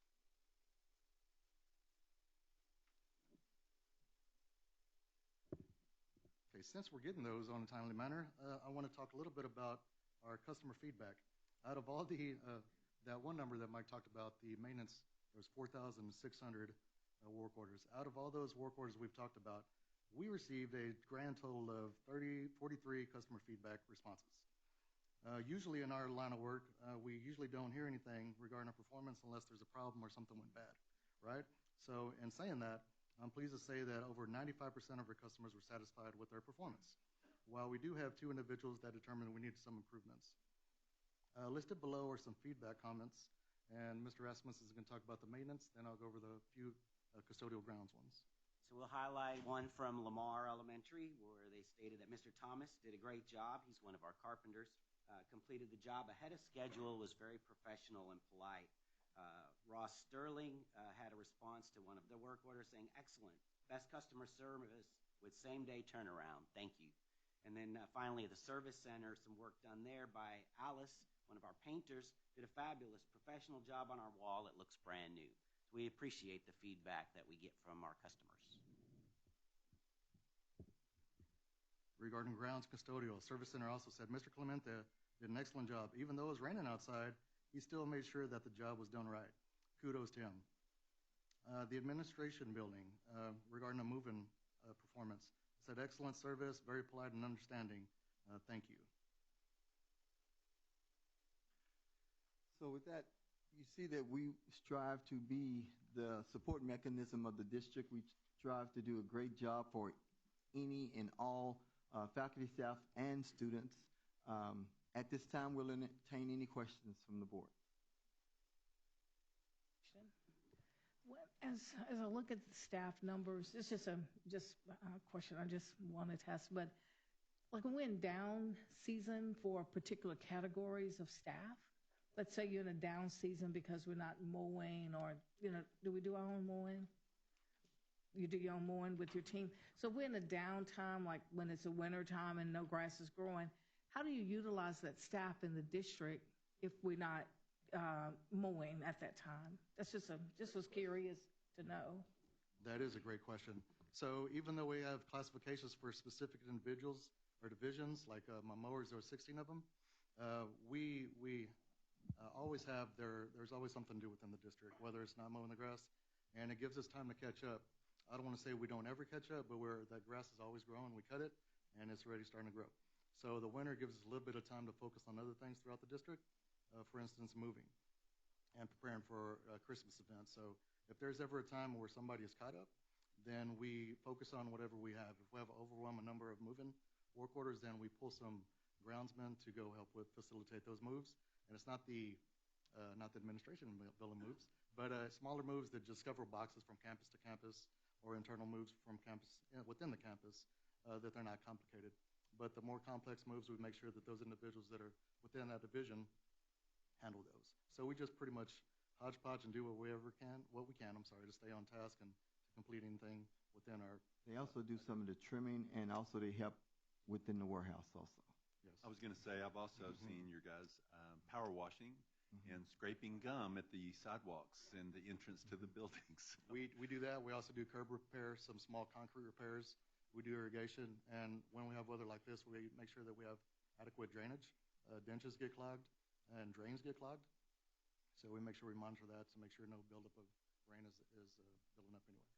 Okay, since we're getting those on a timely manner, I want to talk a little bit about our customer feedback. Out of all that one number that Mike talked about, the maintenance, there was 4,600 work orders. Out of all those work orders we've talked about, we received a grand total of 43 customer feedback responses. Usually in our line of work, we usually don't hear anything regarding our performance unless there's a problem or something went bad, right? So in saying that, I'm pleased to say that over 95% of our customers were satisfied with their performance, while we do have 2 individuals that determined we needed some improvements. Listed below are some feedback comments, and Mr. Rasmussen is going to talk about the maintenance, then I'll go over the few custodial grounds ones. So we'll highlight one from Lamar Elementary, where they stated that Mr. Thomas did a great job. He's one of our carpenters. Completed the job ahead of schedule, was very professional and polite. Ross Sterling had a response to one of the work orders saying, "Excellent, best customer service with same-day turnaround. Thank you." And then finally, at the service center, some work done there by Alice, one of our painters, did a fabulous professional job on our wall. It looks brand new. So we appreciate the feedback that we get from our customers. Regarding grounds custodial, Service Center also said Mr. Clemente did an excellent job. Even though it was raining outside, he still made sure that the job was done right. Kudos to him. The administration building, regarding the move-in performance, said excellent service, very polite and understanding. Thank you. So with that, you see that we strive to be the support mechanism of the district. We strive to do a great job for any and all faculty, staff, and students. At this time, we'll entertain any questions from the board. As I look at the staff numbers, it's just a question I just want to test, but like when we're in down season for particular categories of staff, let's say you're in a down season because we're not mowing, or, do we do our own mowing? You do your own mowing with your team. So we're in a downtime, like when it's a winter time and no grass is growing. How do you utilize that staff in the district if we're not mowing at that time? That's just was curious to know. That is a great question. So even though we have classifications for specific individuals or divisions, like my mowers, there are 16 of them, we always have there's always something to do within the district, whether it's not mowing the grass, and it gives us time to catch up. I don't want to say we don't ever catch up, but where that grass is always growing, we cut it, and it's already starting to grow. So the winter gives us a little bit of time to focus on other things throughout the district, for instance, moving and preparing for Christmas events. So if there's ever a time where somebody is caught up, then we focus on whatever we have. If we have an overwhelming number of moving work orders, then we pull some groundsmen to go help with facilitate those moves. And it's not the administration building moves, but smaller moves that just several boxes from campus to campus, or internal moves from campus within the campus, that they're not complicated. But the more complex moves, we make sure that those individuals that are within that division handle those. So we just pretty much hodgepodge and do what we can, to stay on task and to complete anything within our. They also do some of the trimming, and also they help within the warehouse also. Yes. I was going to say, I've also seen your guys power washing and scraping gum at the sidewalks and the entrance to the buildings. We do that. We also do curb repair, some small concrete repairs. We do irrigation, and when we have weather like this, we make sure that we have adequate drainage. Ditches get clogged and drains get clogged. So we make sure we monitor that to make sure no buildup of rain is building up anywhere.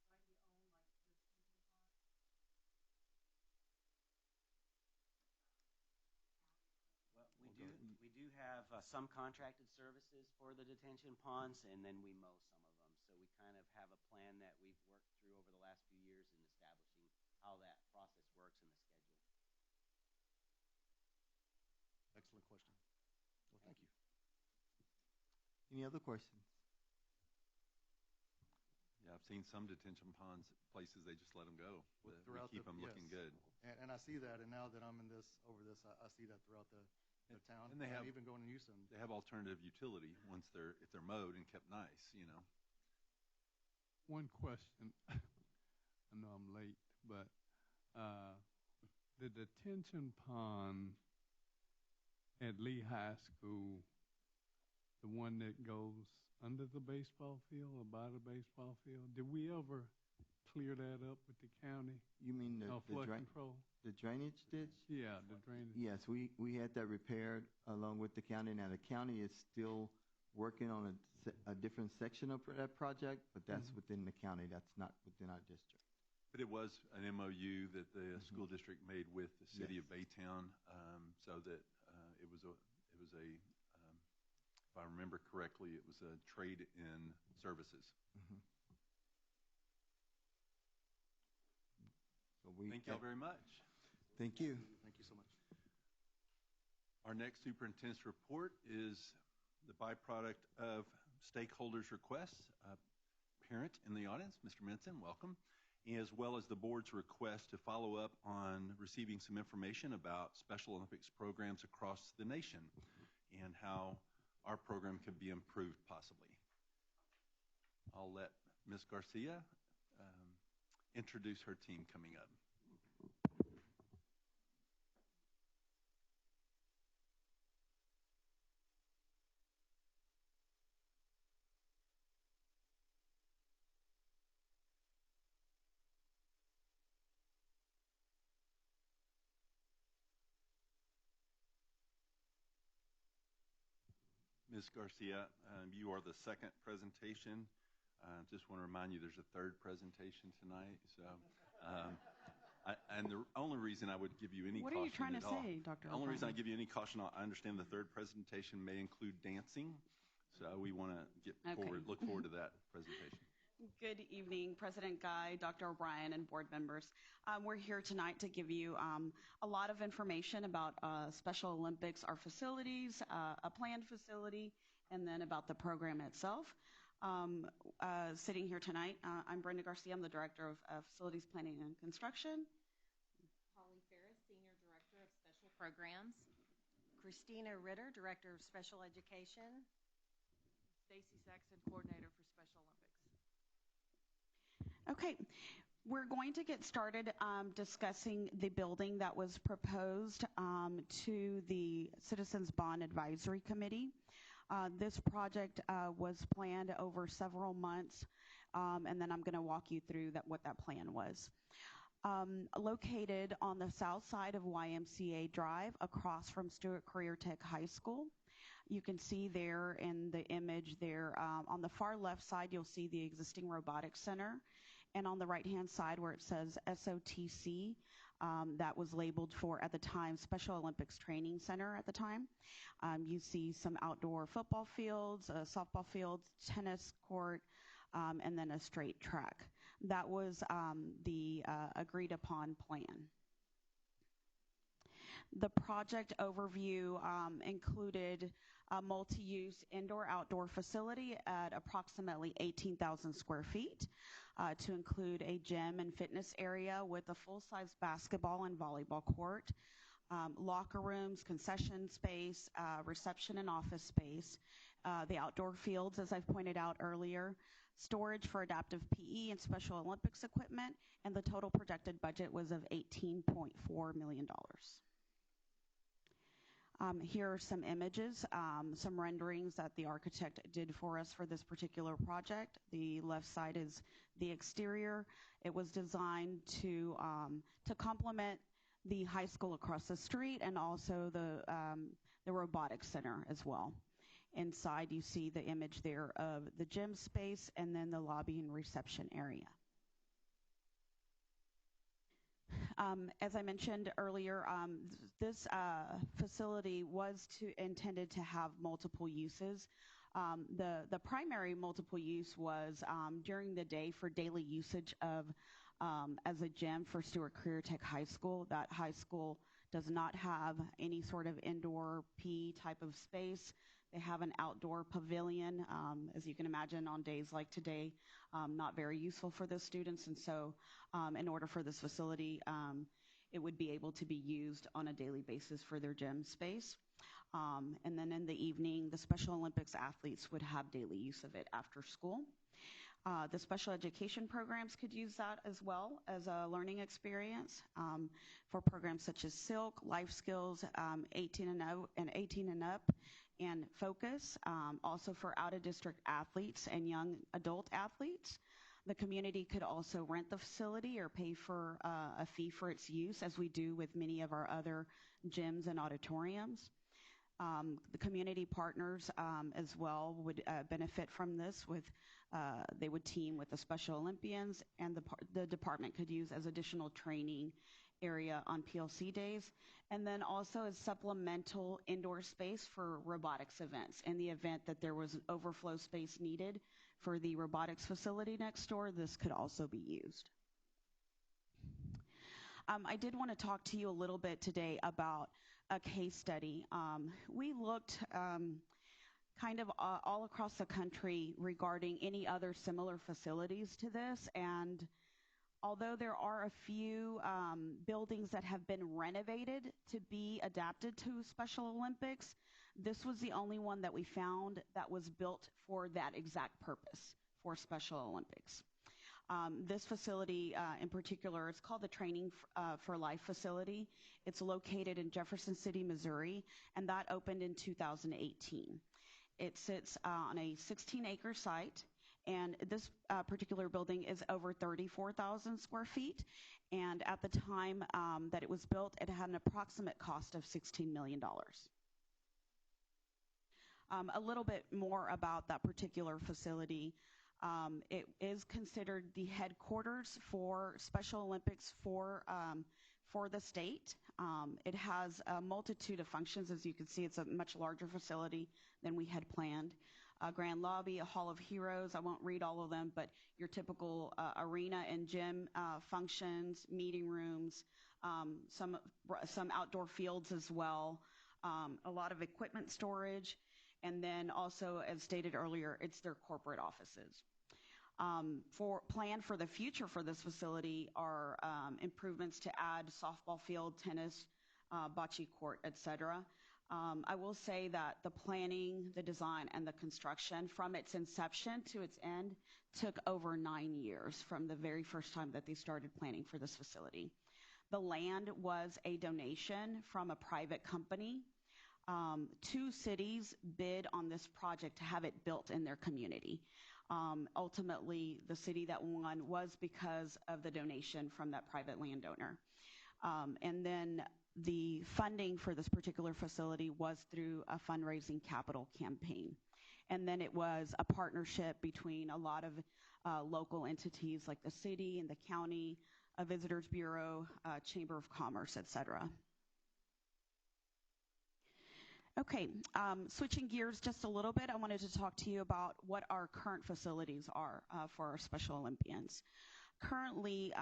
Well, we do have some contracted services for the detention ponds, and then we mow some of them. So we kind of have a plan that we've worked through over the last few years in establishing how that process works in the schedule. Excellent question. Well, thank you. Any other questions? Yeah, I've seen some detention ponds places they just let them go. We keep them looking good. And I see that, and now that I'm in this, I see that throughout the town. And they have even going to Houston. They have alternative utility if they're mowed and kept nice, One question. I know I'm late, but the detention pond at Lee High School, the one that goes under the baseball field or by the baseball field, did we ever clear that up with the county? You mean the control? The drainage ditch? Yeah, the drainage. Yes, we had that repaired along with the county. Now, the county is still working on a different section of that project, but that's within the county. That's not within our district. But it was an MOU that the school district made with the city of Baytown, so that it was a if I remember correctly, it was a trade-in services. So thank y'all very much. Thank you. Thank you so much. Our next superintendent's report is the byproduct of stakeholders' requests. Parent in the audience, Mr. Minson, welcome, as well as the board's request to follow up on receiving some information about Special Olympics programs across the nation and how our program could be improved possibly. I'll let Ms. Garcia introduce her team coming up. Ms. Garcia, you are the second presentation. Just want to remind you there's a third presentation tonight. So, and the only reason I would give you any What caution are you trying to at all, say, Dr. The only reason I O'Brien? give you any caution, I understand the third presentation may include dancing. So we want to look forward to that presentation. Good evening, President Guy, Dr. O'Brien, and board members. We're here tonight to give you a lot of information about Special Olympics, our facilities, a planned facility, and then about the program itself. Sitting here tonight, I'm Brenda Garcia. I'm the Director of Facilities Planning and Construction. Holly Ferris, Senior Director of Special Programs. Christina Ritter, Director of Special Education. Stacy Saxon, Coordinator for Special Olympics. Okay, we're going to get started discussing the building that was proposed to the Citizens Bond Advisory Committee. This project was planned over several months, and then I'm going to walk you through what that plan was. Located on the south side of YMCA Drive, across from Stewart Career Tech High School. You can see there in the image there, on the far left side, you'll see the existing robotics center. And on the right-hand side where it says SOTC, that was labeled for, at the time, Special Olympics Training Center at the time. You see some outdoor football fields, softball fields, tennis court, and then a straight track. That was the agreed upon plan. The project overview included a multi-use indoor-outdoor facility at approximately 18,000 square feet to include a gym and fitness area with a full-size basketball and volleyball court, locker rooms, concession space, reception and office space, the outdoor fields, as I've pointed out earlier, storage for adaptive PE and Special Olympics equipment, and the total projected budget was of $18.4 million. Here are some images, some renderings that the architect did for us for this particular project. The left side is the exterior. It was designed to complement the high school across the street and also the robotics center as well. Inside, you see the image there of the gym space and then the lobby and reception area. As I mentioned earlier, this facility was intended to have multiple uses. The primary multiple use was during the day for daily usage of as a gym for Stewart Career Tech High School. That high school does not have any sort of indoor PE type of space. They have an outdoor pavilion, as you can imagine, on days like today, not very useful for the students. And so in order for this facility, it would be able to be used on a daily basis for their gym space. And then in the evening, the Special Olympics athletes would have daily use of it after school. The special education programs could use that as well as a learning experience for programs such as Silk, Life Skills, 18 and up, and Focus, also for out-of-district athletes and young adult athletes. The community could also rent the facility or pay for a fee for its use, as we do with many of our other gyms and auditoriums. The community partners as well would benefit from this. They would team with the Special Olympians, and the department could use as additional training area on PLC days, and then also as supplemental indoor space for robotics events. In the event that there was an overflow space needed for the robotics facility next door, this could also be used. I did want to talk to you a little bit today about a case study. We looked kind of all across the country regarding any other similar facilities to this, and although there are a few buildings that have been renovated to be adapted to Special Olympics, this was the only one that we found that was built for that exact purpose, for Special Olympics. This facility in particular, it's called the Training for Life facility. It's located in Jefferson City, Missouri, and that opened in 2018. It sits on a 16-acre site, and this particular building is over 34,000 square feet. And at the time that it was built, it had an approximate cost of $16 million. A little bit more about that particular facility. It is considered the headquarters for Special Olympics for the state. It has a multitude of functions. As you can see, it's a much larger facility than we had planned. a grand lobby, a hall of heroes. I won't read all of them, but your typical arena and gym functions, meeting rooms, some outdoor fields as well, a lot of equipment storage, and then also, as stated earlier, it's their corporate offices. Plan for the future for this facility are improvements to add softball field, tennis, bocce court, etc. I will say that the planning, the design, and the construction from its inception to its end took over 9 years from the very first time that they started planning for this facility. The land was a donation from a private company. 2 cities bid on this project to have it built in their community. Ultimately, the city that won was because of the donation from that private landowner. And then the funding for this particular facility was through a fundraising capital campaign. And then it was a partnership between a lot of local entities like the city and the county, a visitors bureau, chamber of commerce, etc. Okay, switching gears just a little bit, I wanted to talk to you about what our current facilities are for our Special Olympians. Currently,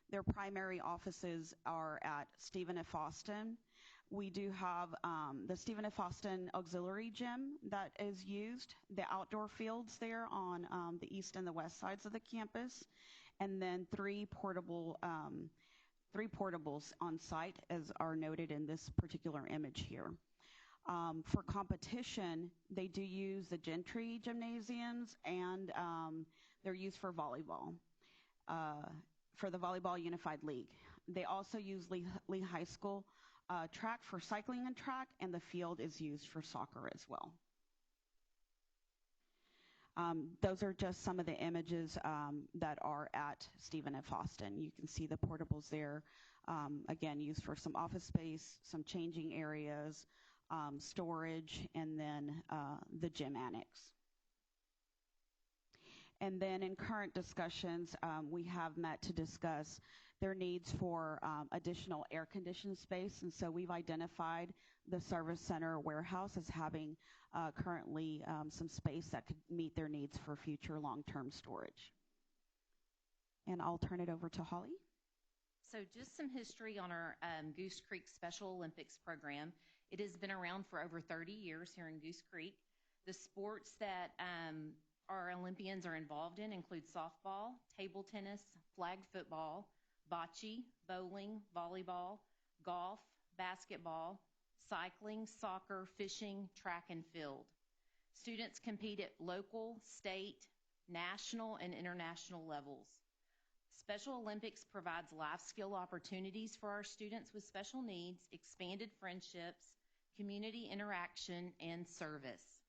their primary offices are at Stephen F. Austin. We do have the Stephen F. Austin Auxiliary Gym that is used, the outdoor fields there on the east and the west sides of the campus, and then 3 portables on site, as are noted in this particular image here. For competition, they do use the Gentry gymnasiums, and they're used for volleyball, for the Volleyball Unified League. They also use Lee High School track for cycling and track, and the field is used for soccer as well. Those are just some of the images that are at Stephen F. Austin. You can see the portables there, again, used for some office space, some changing areas, storage, and then the gym annex. And then in current discussions, we have met to discuss their needs for additional air-conditioned space, and so we've identified the service center warehouse as having currently some space that could meet their needs for future long-term storage. And I'll turn it over to Holly. So just some history on our Goose Creek Special Olympics program. It has been around for over 30 years here in Goose Creek. The sports that our Olympians are involved in include softball, table tennis, flag football, bocce, bowling, volleyball, golf, basketball, cycling, soccer, fishing, track, and field. Students compete at local, state, national, and international levels. Special Olympics provides life skill opportunities for our students with special needs, expanded friendships, community interaction, and service.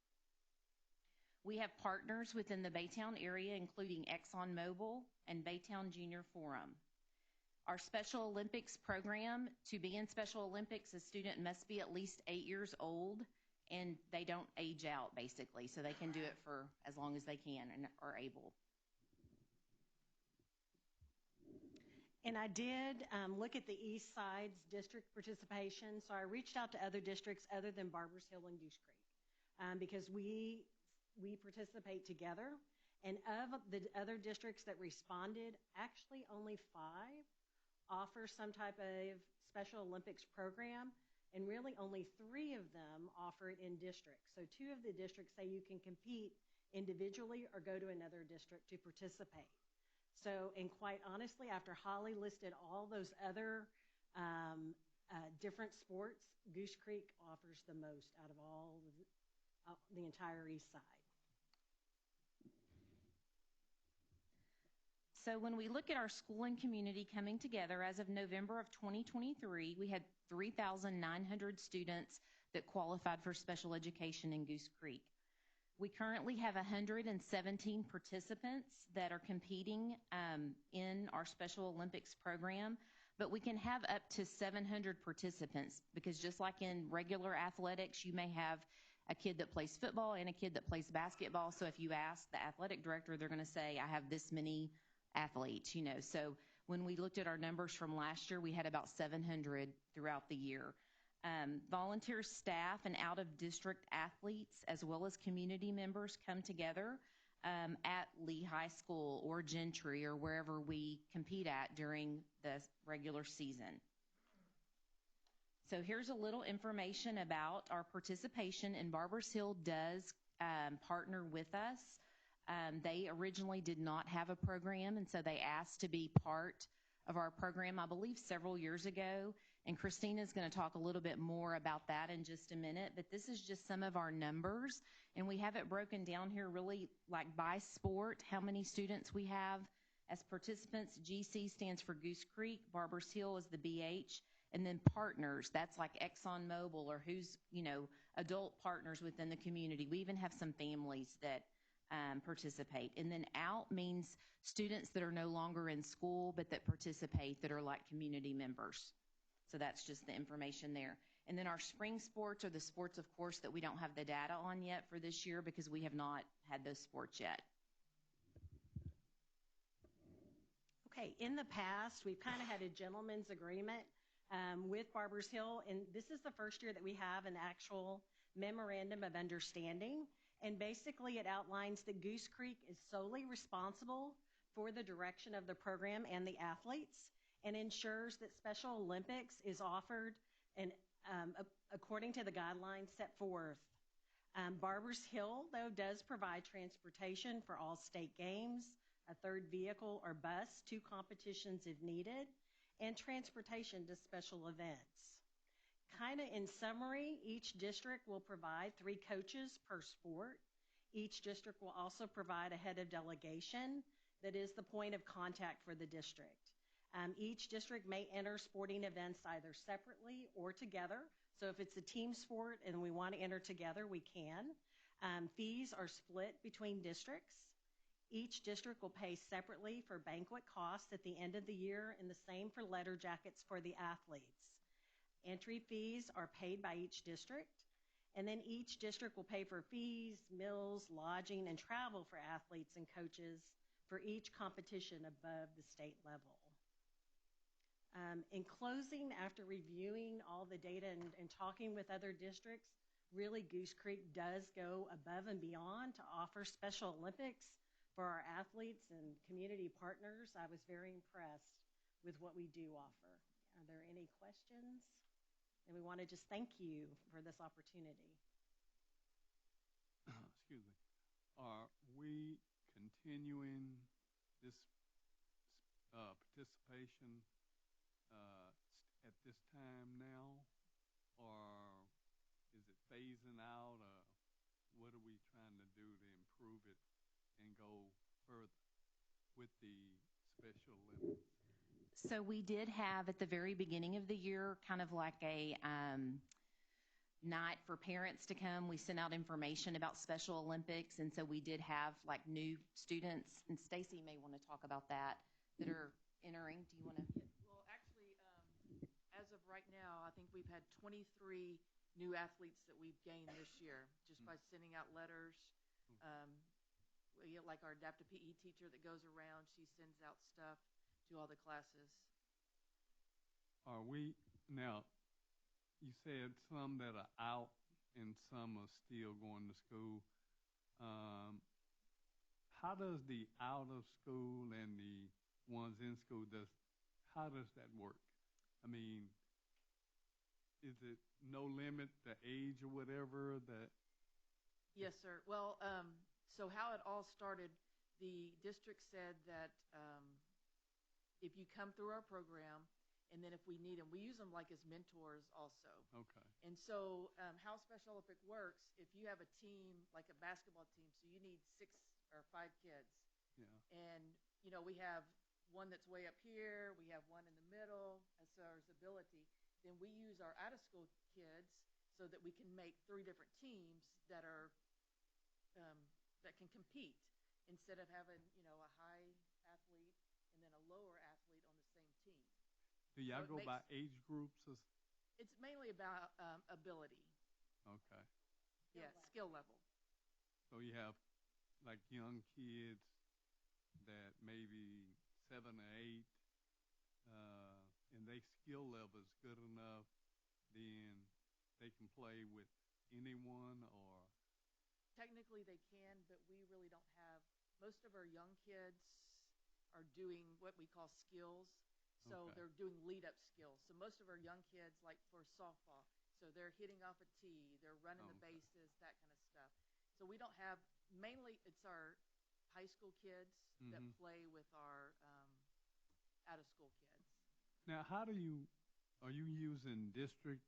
We have partners within the Baytown area, including ExxonMobil and Baytown Junior Forum. Our Special Olympics program, to be in Special Olympics, a student must be at least 8 years old, and they don't age out, basically, so they can do it for as long as they can and are able. And I did look at the East Side's district participation, so I reached out to other districts other than Barbers Hill and Goose Creek, because we participate together. And of the other districts that responded, actually only 5 offer some type of Special Olympics program, and really only 3 of them offer it in districts. So 2 of the districts say you can compete individually or go to another district to participate. So, and quite honestly, after Holly listed all those other different sports, Goose Creek offers the most out of all the entire East Side. So when we look at our school and community coming together, as of November of 2023, we had 3,900 students that qualified for special education in Goose Creek. We currently have 117 participants that are competing in our Special Olympics program, but we can have up to 700 participants, because just like in regular athletics, you may have a kid that plays football and a kid that plays basketball. So if you ask the athletic director, they're going to say, I have this many athletes, you know. So when we looked at our numbers from last year, we had about 700 throughout the year. Volunteer staff and out-of-district athletes, as well as community members, come together at Lee High School or Gentry or wherever we compete at during the regular season. So here's a little information about our participation, and Barbers Hill does partner with us. They originally did not have a program, and so they asked to be part of our program, I believe, several years ago. And Christina's going to talk a little bit more about that in just a minute. But this is just some of our numbers, and we have it broken down here really like by sport, how many students we have as participants. GC stands for Goose Creek, Barbers Hill is the BH, and then partners, that's like ExxonMobil or who's, adult partners within the community. We even have some families that participate. And then out means students that are no longer in school but that participate, that are like community members. So that's just the information there. And then our spring sports are the sports, of course, that we don't have the data on yet for this year because we have not had those sports yet. Okay, in the past, we've kind of had a gentleman's agreement with Barbers Hill, and this is the first year that we have an actual memorandum of understanding. And basically, it outlines that Goose Creek is solely responsible for the direction of the program and the athletes, and ensures that Special Olympics is offered and according to the guidelines set forth. Barbers Hill, though, does provide transportation for all state games, a third vehicle or bus to competitions if needed, and transportation to special events. Kind of in summary, each district will provide 3 coaches per sport. Each district will also provide a head of delegation that is the point of contact for the district. Each district may enter sporting events either separately or together. So if it's a team sport and we want to enter together, we can. Fees are split between districts. Each district will pay separately for banquet costs at the end of the year, and the same for letter jackets for the athletes. Entry fees are paid by each district, and then each district will pay for fees, meals, lodging, and travel for athletes and coaches for each competition above the state level. In closing, after reviewing all the data and talking with other districts, really Goose Creek does go above and beyond to offer Special Olympics for our athletes and community partners. I was very impressed with what we do offer. Are there any questions? And we want to just thank you for this opportunity. Excuse me. Are we continuing this participation at this time now, or is it phasing out, or what are we trying to do to improve it and go further with the Special Olympics? So we did have at the very beginning of the year kind of like a night for parents to come. We sent out information about Special Olympics, and so we did have like new students, and Stacy may want to talk about that are entering. Do you want to? Well, actually, as of right now, I think we've had 23 new athletes that we've gained this year just by sending out letters. Like our adaptive PE teacher that goes around, she sends out stuff to all the classes. Are we now? You said some that are out and some are still going to school. How does the out of school and the ones in school how does that work? I mean, is it no limit, the age or whatever that? Yes, sir. Well, so how it all started, the district said that if you come through our program, and then if we need them, we use them like as mentors also. Okay. And so how Special Olympic works, if you have a team, like a basketball team, so you need 6 or 5 kids. Yeah. And, we have one that's way up here, we have one in the middle, as far as ability. Then we use our out-of-school kids so that we can make 3 different teams that are that can compete instead of having, a high athlete and then a lower athlete on the same team. Do y'all go by age groups? It's mainly about ability. Okay. Skill level. So you have like young kids that maybe 7 or 8, and their skill level is good enough, then they can play with anyone, or? Technically they can, but we really don't have, most of our young kids are doing what we call skills. So Okay. they're doing lead-up skills. So most of our young kids, like for softball, so they're hitting off a tee, they're running the bases, that kind of stuff. So we don't have, mainly it's our high school kids that play with our out-of-school kids. Now, are you using district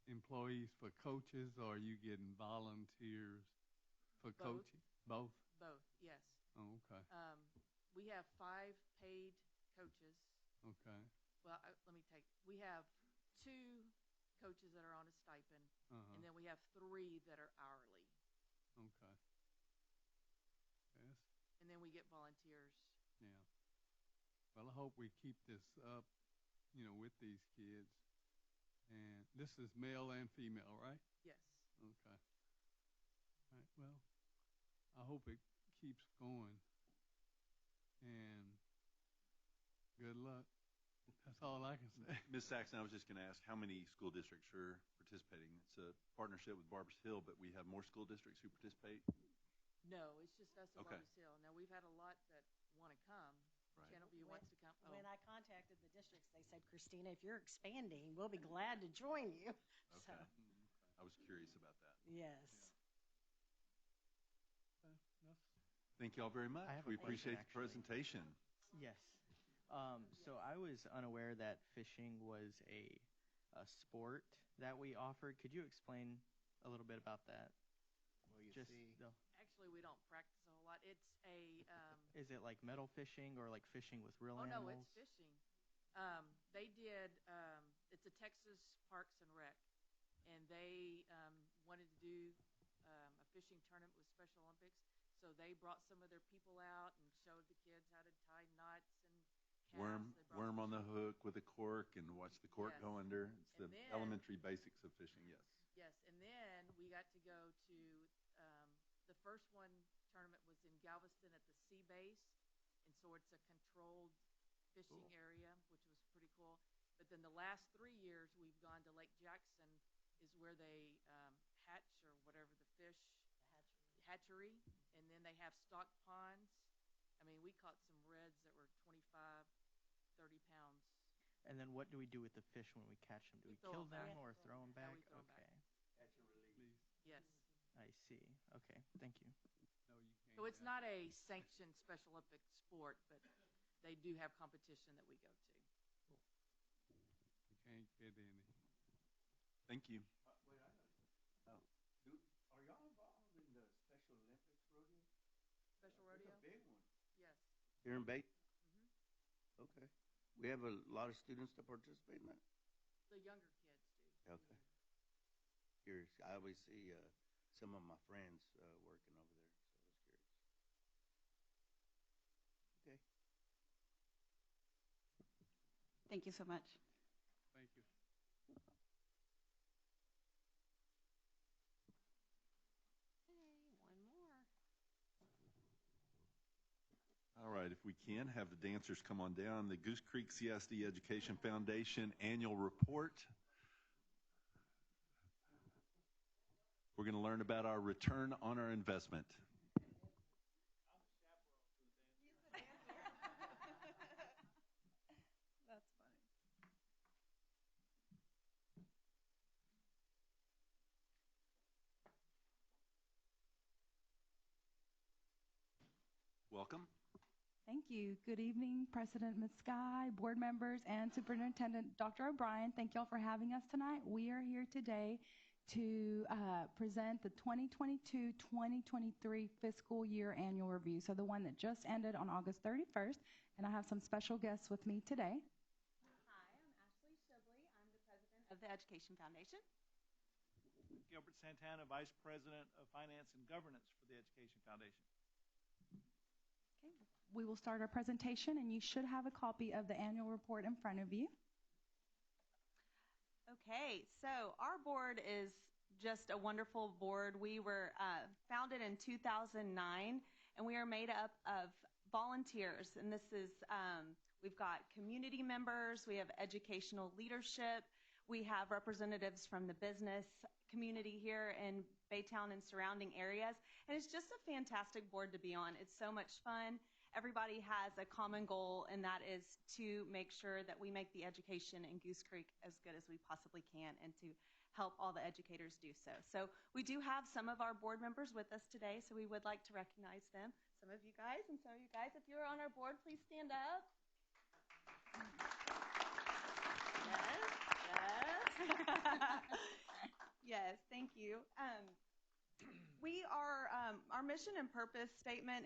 employees for coaches, or are you getting volunteers for Both. coaching? Both? Both, yes. Oh, okay. We have 5 paid coaches. Okay. Well, we have 2 coaches that are on a stipend, and then we have 3 that are hourly. Okay. Yes. And then we get volunteers. Yeah. Well, I hope we keep this up, with these kids. And this is male and female, right? Yes. Okay. All right. Well, I hope it keeps going. And good luck. That's all I can say. Ms. Saxon, I was just going to ask how many school districts are participating. It's a partnership with Barbers Hill, but we have more school districts who participate? No, it's just us and Okay. Barbers Hill. Now, we've had a lot that want to come. Right. Channelview wants to come. When I contacted the districts, they said, Christina, if you're expanding, we'll be glad to join you. Okay. I was curious about that. Yes. Thank you all very much. I have a We question, appreciate the actually. presentation. Yes. So I was unaware that fishing was a sport that we offered. Could you explain a little bit about that? Well, you Just see, Actually, we don't practice a whole lot. It's a is it like metal fishing or like fishing with real no, animals? it's fishing. They did. It's a Texas Parks and Rec, and they wanted to do a fishing tournament with Special Olympics. So they brought some of their people out and showed the kids how to tie knots and casts. Worm on the hook with a cork and watch the cork Yes. go under. It's the And then- elementary basics of fishing, yes. Yes, and then we got to go to the first one tournament was in Galveston at the sea base, and so it's a controlled fishing area, which was pretty cool. But then the last 3 years we've gone to Lake Jackson, is where they hatch or whatever the fish hatchery, and then they have stock ponds. I mean, we caught some reds that were 25, 30 pounds. And then what do we do with the fish when we catch them? Do we throw kill 'em back. them or throw them back? we throw 'em back. Okay. Catch and release. Yes. I see. Okay. Thank you. So it's not a sanctioned Special Olympic sport, but they do have competition that we go to. You can't get any. Thank you. Are y'all involved in the Special Olympics rodeo? Special rodeo? It's a big one. Yes. Here in Bay? Okay. We have a lot of students that participate in that? The younger kids do. Okay. Curious. I always see some of my friends working over there, so I was curious. Okay. Thank you so much. Thank you. One more. All right, if we can, have the dancers come on down. The Goose Creek CISD Education Foundation annual report. We're going to learn about our return on our investment. That's funny. Welcome. Thank you. Good evening, President Ms. Sky, board members, and Superintendent Dr. O'Brien. Thank you all for having us tonight. We are here today to present the 2022-2023 fiscal year annual review, so the one that just ended on August 31st, and I have some special guests with me today. Hi, I'm Ashley Shibley. I'm the president of the Education Foundation. Gilbert Santana, Vice President of Finance and Governance for the Education Foundation. Okay. We will start our presentation, and you should have a copy of the annual report in front of you. Okay, so our board is just a wonderful board. We were founded in 2009, and we are made up of volunteers. And this is, we've got community members, we have educational leadership, We have representatives from the business community here in Baytown and surrounding areas. And it's just a fantastic board to be on. It's so much fun. Everybody has a common goal, and that is to make sure that we make the education in Goose Creek as good as we possibly can and to help all the educators do so. So we do have some of our board members with us today, so we would like to recognize them. Some of you guys, and some of you guys, if you're on our board, please stand up. Yes, yes. Yes, thank you. Our mission and purpose statement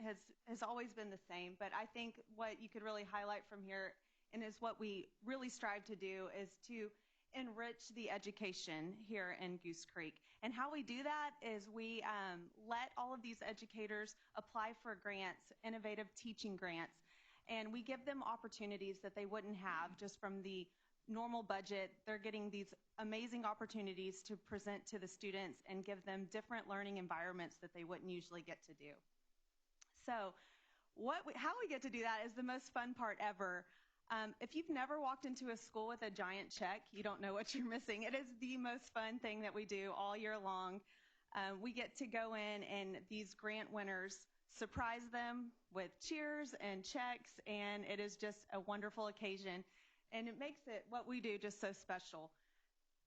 has always been the same, but I think what you could really highlight from here and is what we really strive to do is to enrich the education here in Goose Creek. And how we do that is we let all of these educators apply for grants, innovative teaching grants, and we give them opportunities that they wouldn't have just from the normal budget. They're getting these amazing opportunities to present to the students and give them different learning environments that they wouldn't usually get to do. So how we get to do that is the most fun part ever. If you've never walked into a school with a giant check, you don't know what you're missing. It is the most fun thing that we do all year long. We get to go in and these grant winners surprise them with cheers and checks, and it is just a wonderful occasion. And it makes what we do just so special.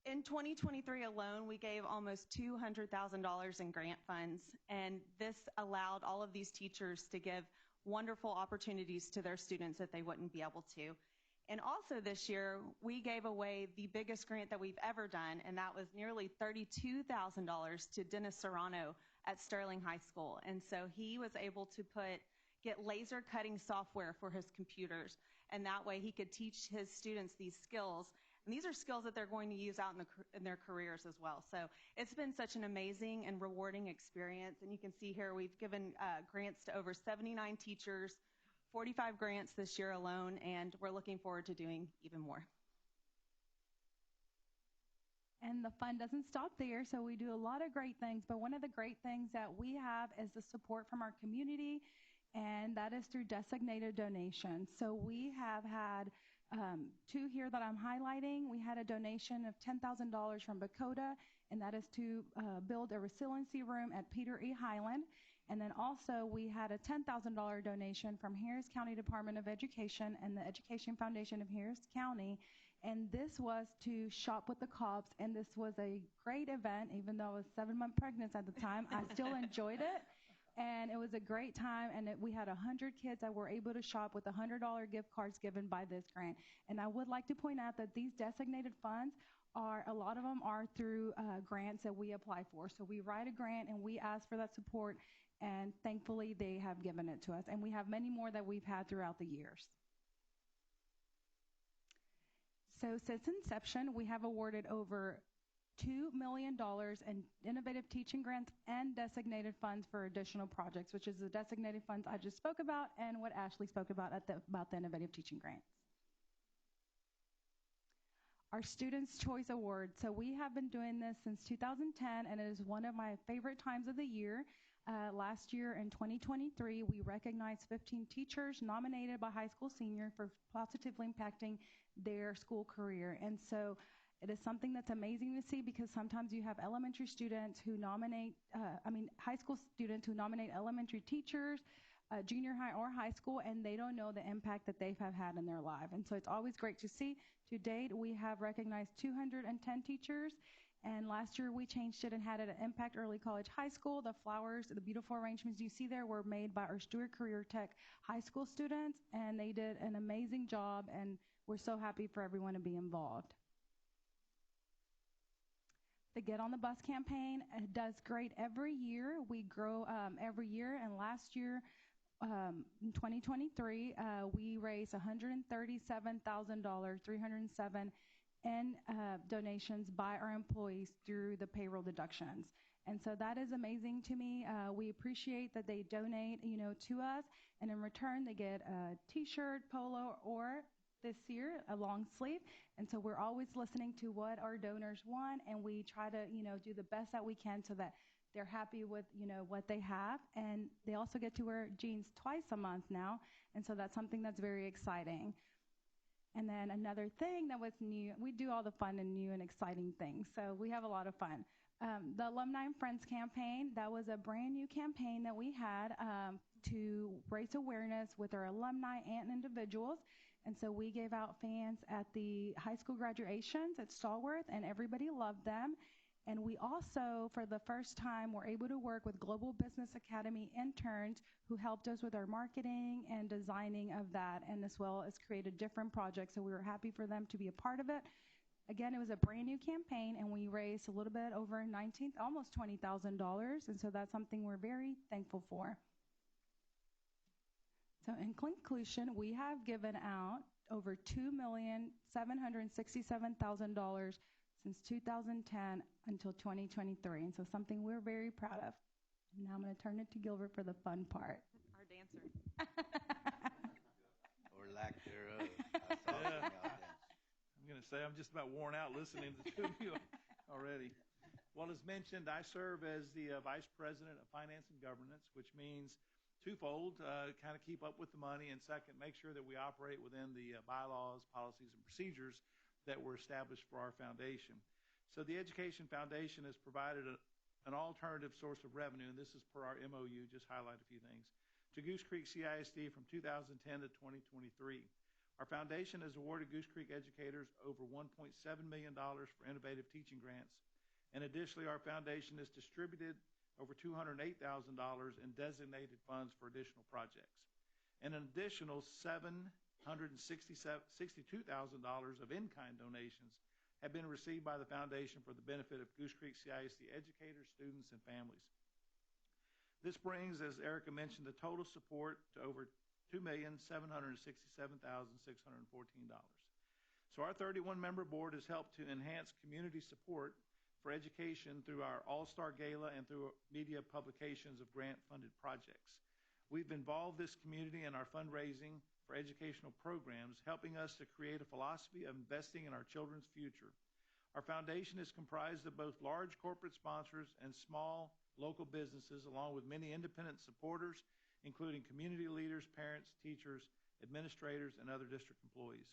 In 2023 alone, we gave almost $200,000 in grant funds, and this allowed all of these teachers to give wonderful opportunities to their students that they wouldn't be able to. And also this year, we gave away the biggest grant that we've ever done, and that was nearly $32,000 to Dennis Serrano at Sterling High School. And so he was able to get laser cutting software for his computers, and that way he could teach his students these skills. And these are skills that they're going to use out in their careers as well. So it's been such an amazing and rewarding experience. And you can see here we've given grants to over 79 teachers, 45 grants this year alone, and we're looking forward to doing even more. And the fun doesn't stop there, so we do a lot of great things. But one of the great things that we have is the support from our community, and that is through designated donations. So we have had two here that I'm highlighting. We had a donation of $10,000 from Bakota, and that is to build a resiliency room at Peter E. Highland. And then also we had a $10,000 donation from Harris County Department of Education and the Education Foundation of Harris County. And this was to shop with the cops, and this was a great event. Even though I was 7-month pregnant at the time, I still enjoyed it. And it was a great time, and we had 100 kids that were able to shop with $100 gift cards given by this grant. And I would like to point out that these designated funds a lot of them are through grants that we apply for. So we write a grant and we ask for that support, and thankfully they have given it to us. And we have many more that we've had throughout the years. So since inception, we have awarded over $2 million in innovative teaching grants and designated funds for additional projects, which is the designated funds I just spoke about and what Ashley spoke about about the innovative teaching grants. Our Students' Choice Award. So we have been doing this since 2010, and it is one of my favorite times of the year. Last year in 2023, we recognized 15 teachers nominated by high school senior for positively impacting their school career. And so it is something that's amazing to see, because sometimes you have elementary students who nominate, high school students who nominate elementary teachers, junior high or high school, and they don't know the impact that they have had in their life. And so it's always great to see. To date, we have recognized 210 teachers, and last year we changed it and had it at Impact Early College High School. The flowers, the beautiful arrangements you see there were made by our Stewart Career Tech high school students, and they did an amazing job, and we're so happy for everyone to be involved. The Get on the Bus campaign does great every year. We grow every year, and last year, in 2023, we raised $137,307 in donations by our employees through the payroll deductions. And so that is amazing to me. We appreciate that they donate, to us, and in return they get a t-shirt, polo, or this year a long sleeve. And so we're always listening to what our donors want, and we try to, do the best that we can so that they're happy with, what they have. And they also get to wear jeans twice a month now. And so that's something that's very exciting. And then another thing that was new, we do all the fun and new and exciting things, so we have a lot of fun. The Alumni and Friends campaign, that was a brand new campaign that we had to raise awareness with our alumni and individuals. And so we gave out fans at the high school graduations at Stallworth, and everybody loved them. And we also, for the first time, were able to work with Global Business Academy interns who helped us with our marketing and designing of that, and as well as created different projects. So we were happy for them to be a part of it. Again, it was a brand new campaign, and we raised a little bit over almost $20,000, and so that's something we're very thankful for. So in conclusion, we have given out over $2,767,000 since 2010 until 2023, and so something we're very proud of. And now I'm going to turn it to Gilbert for the fun part. Our dancer. Or lack thereof. I saw some y'all dance. I'm going to say I'm just about worn out listening to the two of you already. Well, as mentioned, I serve as the Vice President of Finance and Governance, which means twofold, kind of keep up with the money, and second, make sure that we operate within the bylaws, policies, and procedures that were established for our foundation. So the Education Foundation has provided an alternative source of revenue, and this is per our MOU, just highlight a few things, to Goose Creek CISD from 2010 to 2023. Our foundation has awarded Goose Creek educators over $1.7 million for innovative teaching grants, and additionally, our foundation has distributed over $208,000 in designated funds for additional projects, and an additional $762,000 of in-kind donations have been received by the foundation for the benefit of Goose Creek CISD educators, students, and families. This brings, as Erica mentioned, the total support to over $2,767,614. So our 31-member board has helped to enhance community support for education through our All-Star Gala and through media publications of grant-funded projects. We've involved this community in our fundraising for educational programs, helping us to create a philosophy of investing in our children's future. Our foundation is comprised of both large corporate sponsors and small local businesses, along with many independent supporters, including community leaders, parents, teachers, administrators, and other district employees.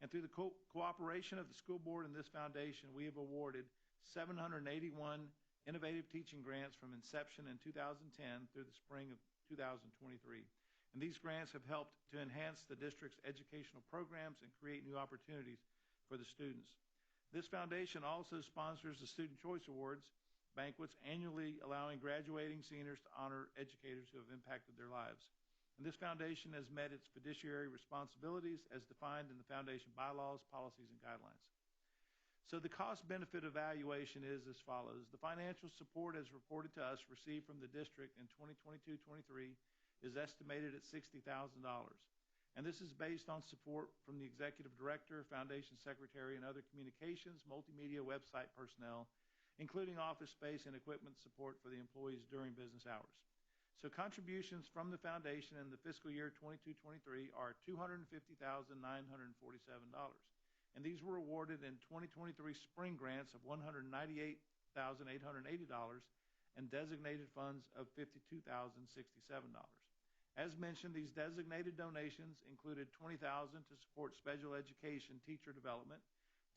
And through the cooperation of the school board and this foundation, we have awarded 781 innovative teaching grants from inception in 2010 through the spring of 2023. And these grants have helped to enhance the district's educational programs and create new opportunities for the students. This foundation also sponsors the Student Choice Awards banquets annually, allowing graduating seniors to honor educators who have impacted their lives. And this foundation has met its fiduciary responsibilities as defined in the foundation bylaws, policies, and guidelines. So the cost-benefit evaluation is as follows. The financial support, as reported to us, received from the district in 2022-23 is estimated at $60,000. And this is based on support from the executive director, foundation secretary, and other communications, multimedia, website personnel, including office space and equipment support for the employees during business hours. So contributions from the foundation in the fiscal year 22-23 are $250,947. And these were awarded in 2023 spring grants of $198,880 and designated funds of $52,067. As mentioned, these designated donations included $20,000 to support special education teacher development,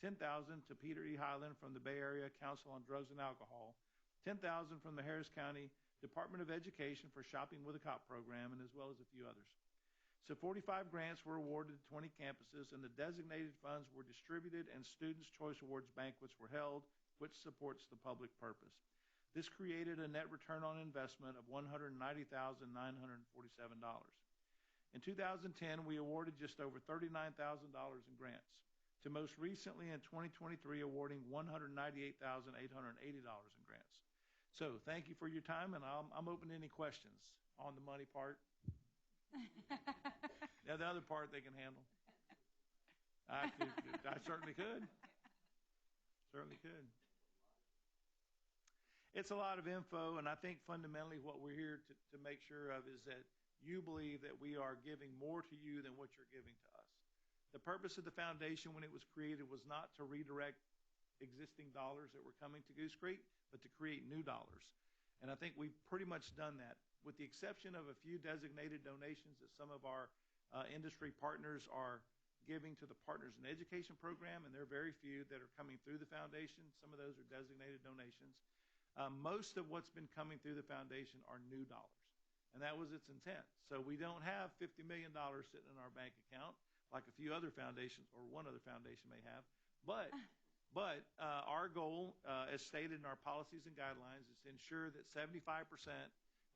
$10,000 to Peter E. Highland from the Bay Area Council on Drugs and Alcohol, $10,000 from the Harris County Department of Education for Shopping with a Cop program, and as well as a few others. So 45 grants were awarded to 20 campuses, and the designated funds were distributed, and Students' Choice Awards banquets were held, which supports the public purpose. This created a net return on investment of $190,947. In 2010, we awarded just over $39,000 in grants, to most recently in 2023 awarding $198,880 in grants. So thank you for your time, and I'm open to any questions on the money part. Yeah, the other part they can handle. I certainly could. Certainly could. It's a lot of info, and I think fundamentally what we're here to make sure of is that you believe that we are giving more to you than what you're giving to us. The purpose of the foundation when it was created was not to redirect existing dollars that were coming to Goose Creek, but to create new dollars. And I think we've pretty much done that, with the exception of a few designated donations that some of our industry partners are giving to the Partners in Education program, and there are very few that are coming through the foundation. Some of those are designated donations. Most of what's been coming through the foundation are new dollars, and that was its intent. So we don't have $50 million sitting in our bank account like a few other foundations or one other foundation may have. But our goal, as stated in our policies and guidelines, is to ensure that 75%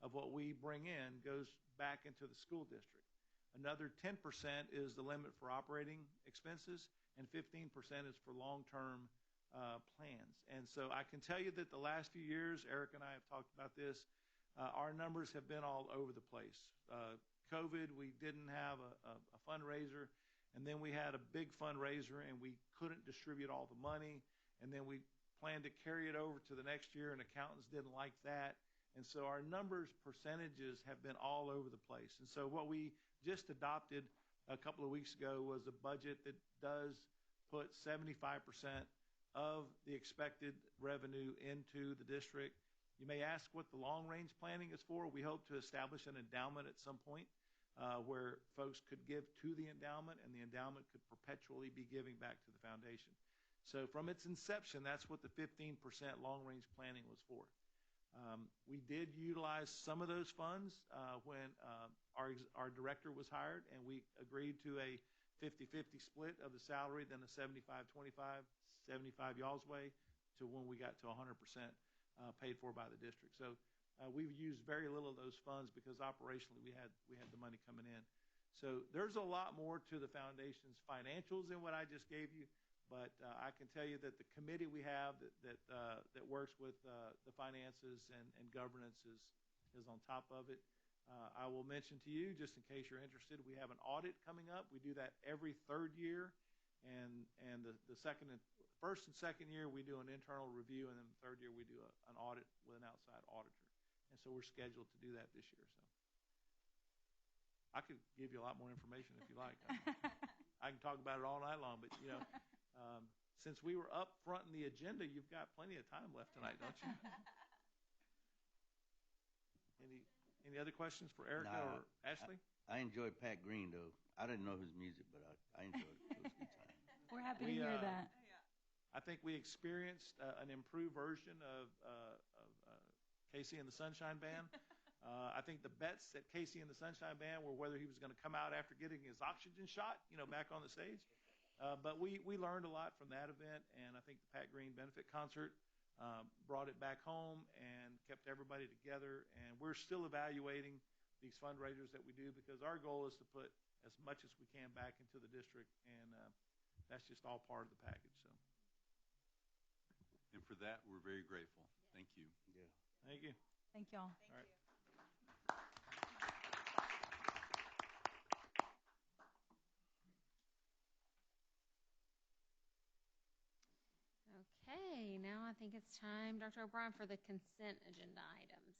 of what we bring in goes back into the school district. Another 10% is the limit for operating expenses, and 15% is for long-term plans. And so I can tell you that the last few years, Eric and I have talked about this, our numbers have been all over the place. COVID, we didn't have a fundraiser, and then we had a big fundraiser, and we couldn't distribute all the money, and then we planned to carry it over to the next year, and accountants didn't like that. And so our numbers, percentages have been all over the place. And so what we just adopted a couple of weeks ago was a budget that does put 75% of the expected revenue into the district. You may ask what the long-range planning is for. We hope to establish an endowment at some point where folks could give to the endowment, and the endowment could perpetually be giving back to the foundation. So from its inception, that's what the 15% long-range planning was for. We did utilize some of those funds when our director was hired, and we agreed to a 50-50 split of the salary, then a 75-25, 75 y'all's way, to when we got to 100% paid for by the district. So we've used very little of those funds because operationally we had the money coming in. So there's a lot more to the foundation's financials than what I just gave you. But I can tell you that the committee we have that works with the finances and governance is on top of it. I will mention to you, just in case you're interested, we have an audit coming up. We do that every third year, and the first and second year we do an internal review, and then the third year we do an audit with an outside auditor. And so we're scheduled to do that this year. So I could give you a lot more information if you like. I can talk about it all night long, but since we were up front in the agenda, you've got plenty of time left tonight, don't you? Any other questions for Erica or Ashley? I enjoyed Pat Green, though. I didn't know his music, but I enjoyed it. It was a good time. We're happy to hear that. I think we experienced an improved version of Casey and the Sunshine Band. I think the bets at Casey and the Sunshine Band were whether he was going to come out after getting his oxygen shot, back on the stage. But we learned a lot from that event, and I think the Pat Green benefit concert brought it back home and kept everybody together. And we're still evaluating these fundraisers that we do, because our goal is to put as much as we can back into the district, and that's just all part of the package. So. And for that, we're very grateful. Thank you. Yeah. Thank you. Thank y'all. All right. Okay, now I think it's time, Dr. O'Brien, for the consent agenda items.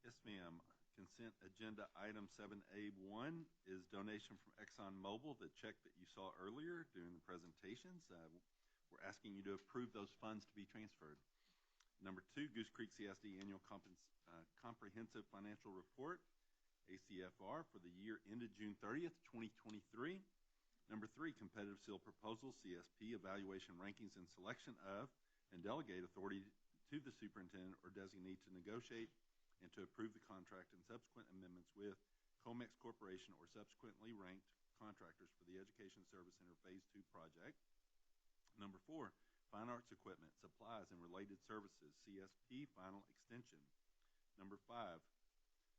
Yes, ma'am. Consent agenda item 7A1 is donation from ExxonMobil, the check that you saw earlier during the presentations. We're asking you to approve those funds to be transferred. Number 2, Goose Creek CISD Annual Comprehensive Financial Report, ACFR, for the year ended June 30th, 2023. Number 3, Competitive Seal Proposal, CSP, Evaluation Rankings and Selection of, and Delegate Authority to the Superintendent or Designee to negotiate and to approve the contract and subsequent amendments with Comex Corporation or subsequently ranked contractors for the Education Service Center Phase 2 project. Number 4, Fine Arts Equipment, Supplies, and Related Services, CSP, Final Extension. Number 5,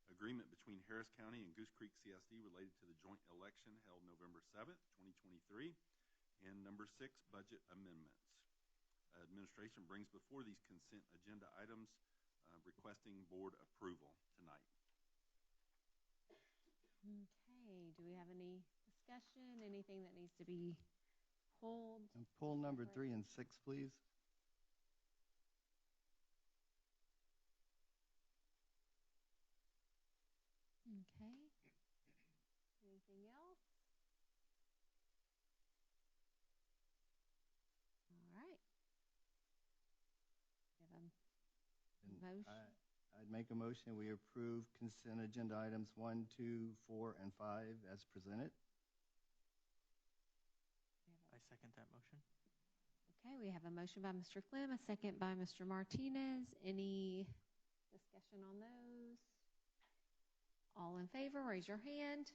Agreement between Harris County and Goose Creek CISD related to the joint election held November 7th, 2023. And number 6, Budget Amendments. Administration brings before these consent agenda items requesting board approval tonight. Okay, do we have any discussion, anything that needs to be pulled? And pull number 3 and 6, please. Okay. Anything else? All right. We have a motion. I'd make a motion we approve consent agenda items 1, 2, 4, and 5 as presented. second that motion. Okay, we have a motion by Mr. Clem, a second by Mr. Martinez. Any discussion on those? All in favor, raise your hand.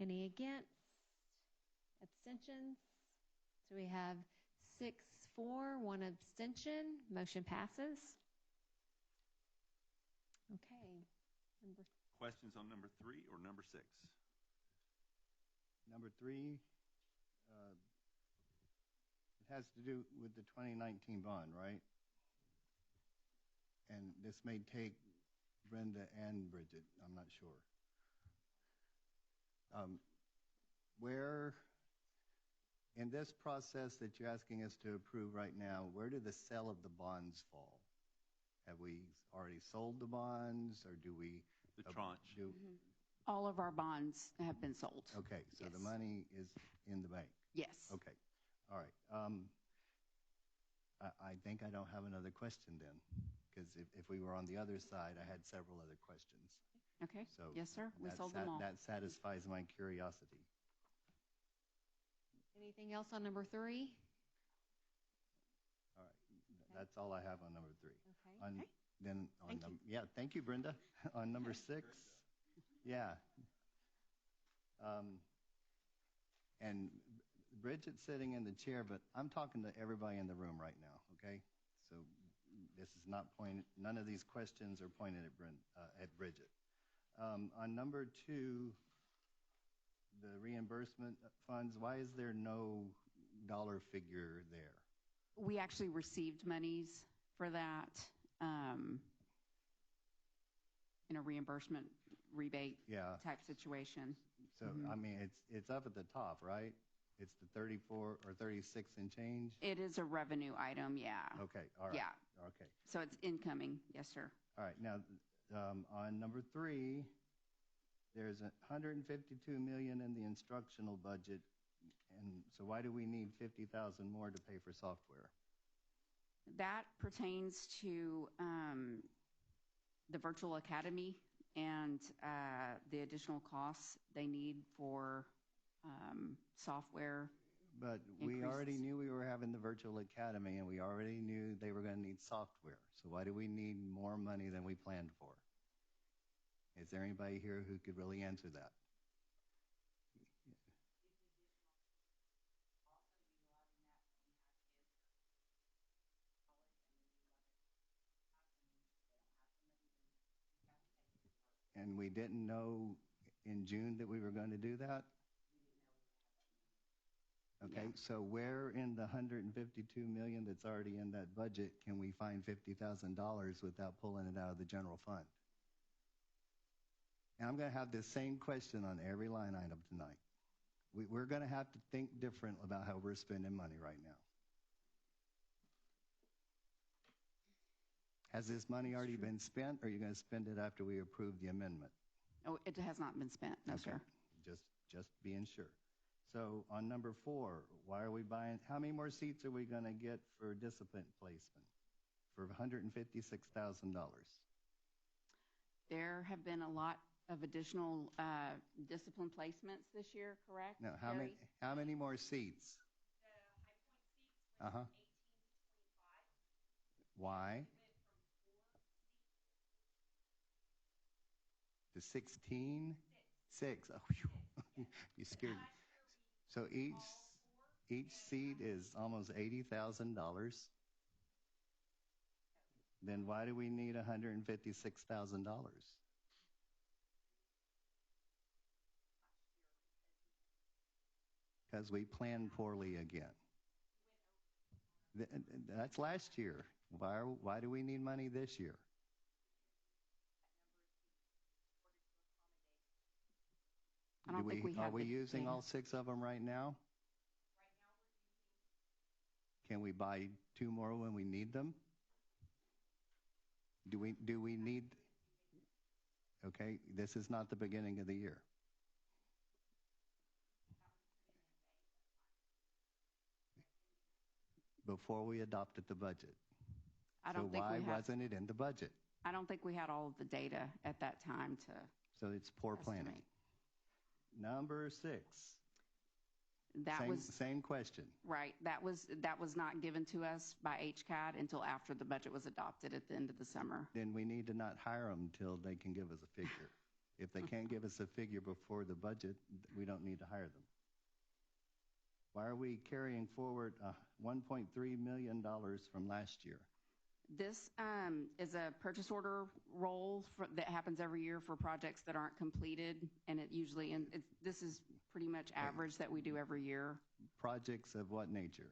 Any against? Abstentions? So we have 6 for, 1 abstention. Motion passes. Okay. Questions on number 3 or number 6? Number 3, it has to do with the 2019 bond, right? And this may take Brenda and Bridget, I'm not sure. Where, in this process that you're asking us to approve right now, where do the sale of the bonds fall? Have we already sold the bonds, or do we? The tranche. All of our bonds have been sold. Okay, so Yes. the money is in the bank? Yes. Okay, all right. I think I don't have another question then, because if we were on the other side, I had several other questions. Okay, So yes, sir, we sold them all. That satisfies my curiosity. Anything else on number 3? All right, that's all I have on number 3. Okay. Then on Thank you. yeah, thank you, Brenda. On number 6, yeah. And Bridget's sitting in the chair, but I'm talking to everybody in the room right now, okay? So this is not pointed, none of these questions are pointed at Bridget. On number 2, the reimbursement funds, why is there no dollar figure there? We actually received monies for that in a reimbursement rebate type situation. So, I mean, it's up at the top, right? It's the 34 or 36 and change? It is a revenue item, yeah. Okay, all right. Yeah. Okay. So it's incoming, yes, sir. All right, now, on number 3, there's $152 million in the instructional budget, and so why do we need $50,000 more to pay for software? That pertains to the virtual academy and the additional costs they need for software. But we already knew we were having the virtual academy, and we already knew they were going to need software. So why do we need more money than we planned for? Is there anybody here who could really answer that? And we didn't know in June that we were going to do that? Okay, so where in the $152 million that's already in that budget can we find $50,000 without pulling it out of the general fund? And I'm going to have the same question on every line item tonight. We're going to have to think different about how we're spending money right now. Has this money already been spent, or are you going to spend it after we approve the amendment? Oh, it has not been spent, no, sir. Just being sure. So on number 4, why are we buying, how many more seats are we going to get for discipline placement for $156,000? There have been a lot of additional discipline placements this year, correct? No, how many more seats? The high point seats went from 18 to 25. Why? To 16? 6. Oh, you scared me. So each seat is almost $80,000. Then why do we need $156,000? Because we planned poorly again. That's last year. Why do we need money this year? I don't think we have Are we using all 6 of them right now? Can we buy 2 more when we need them? Do we need? Okay, this is not the beginning of the year. Before we adopted the budget. So why wasn't it in the budget? I don't think we had all of the data at that time to. So it's poor planning. Number 6, Same question. Right. That was not given to us by HCAD until after the budget was adopted at the end of the summer. Then we need to not hire them until they can give us a figure. If they can't give us a figure before the budget, we don't need to hire them. Why are we carrying forward $1.3 million from last year? This is a purchase order roll that happens every year for projects that aren't completed, and this is pretty much average that we do every year. Projects of what nature?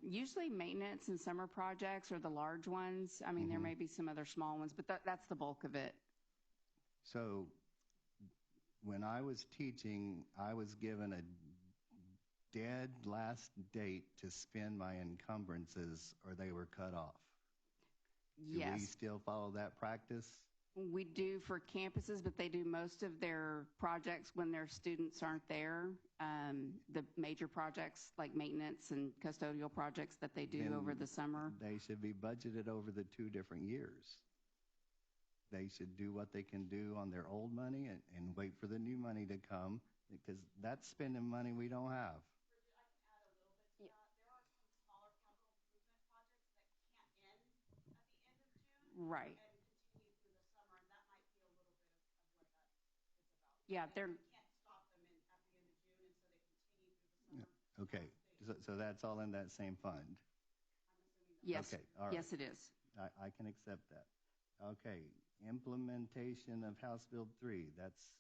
Usually maintenance and summer projects are the large ones. I mean, there may be some other small ones, but that's the bulk of it. So when I was teaching, I was given a dead last date to spend my encumbrances or they were cut off. Yes. Do we still follow that practice? We do for campuses, but they do most of their projects when their students aren't there. The major projects like maintenance and custodial projects that they do over the summer. They should be budgeted over the 2 different years. They should do what they can do on their old money and wait for the new money to come, because that's spending money we don't have. Right. Yeah, they're. Okay, so that's all in that same fund? Yes. Okay, all right. Yes, it is. I can accept that. Okay, implementation of House Bill 3, that's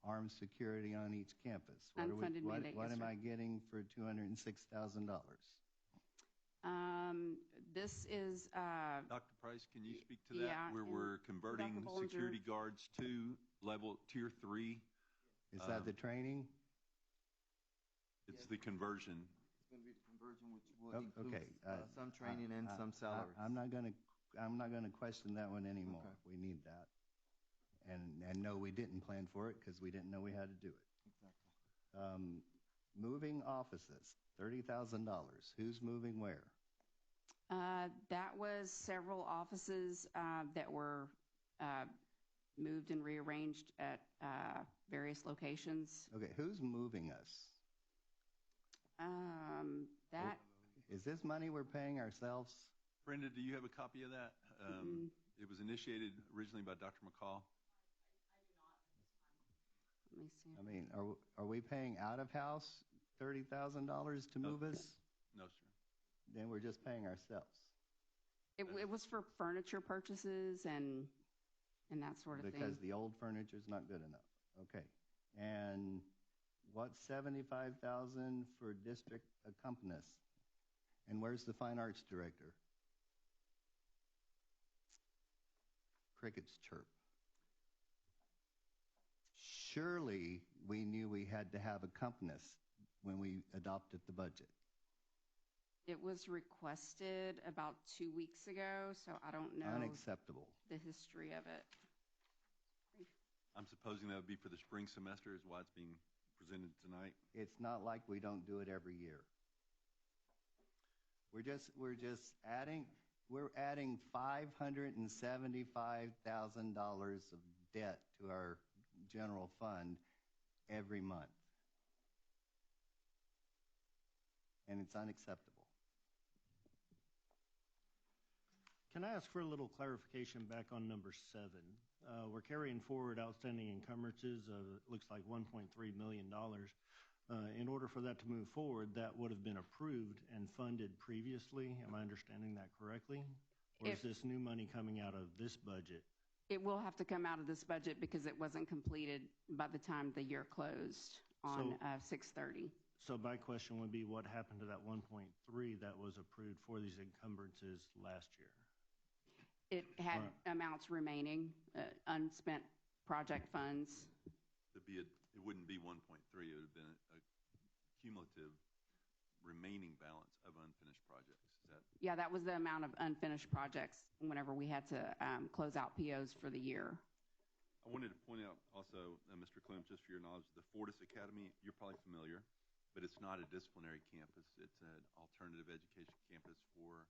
armed security on each campus. Unfunded mandate, What yes, am sir. I getting for $206,000? This is. Dr. Price, can you speak to that? Yeah, Where we're converting Dr. security guards to level tier 3. Is that the training? It's the conversion. It's going to be the conversion, which will include some training and some salaries. I'm not going to question that one anymore. Okay. We need that. And no, we didn't plan for it because we didn't know we had to do it. Exactly. Moving offices, $30,000. Who's moving where? That was several offices that were moved and rearranged at various locations. Okay, who's moving us? Is this money we're paying ourselves? Brenda, do you have a copy of that? It was initiated originally by Dr. McCall. Let me see. I mean, are we paying out of house $30,000 to move us? No, sir. Then we're just paying ourselves. It was for furniture purchases and that sort of thing. Because the old furniture is not good enough. Okay. And what's $75,000 for district accompanist? And where's the fine arts director? Crickets chirp. Surely we knew we had to have accompanists when we adopted the budget. It was requested about 2 weeks ago, so I don't know. Unacceptable. The history of it. I'm supposing that would be for the spring semester is why it's being presented tonight. It's not like we don't do it every year. We're adding $575,000 of debt to our general fund every month. And it's unacceptable. Can I ask for a little clarification back on number 7? We're carrying forward outstanding encumbrances of, it looks like $1.3 million. In order for that to move forward, that would have been approved and funded previously. Am I understanding that correctly? Or is this new money coming out of this budget? It will have to come out of this budget because it wasn't completed by the time the year closed on 6/30. So my question would be, what happened to that 1.3 that was approved for these encumbrances last year? It had amounts remaining, unspent project funds. It wouldn't be 1.3. It would have been a cumulative remaining balance of unfinished projects. Is that? Yeah, that was the amount of unfinished projects whenever we had to close out POs for the year. I wanted to point out also, Mr. Clem, just for your knowledge, the Fortis Academy, you're probably familiar, but it's not a disciplinary campus. It's an alternative education campus for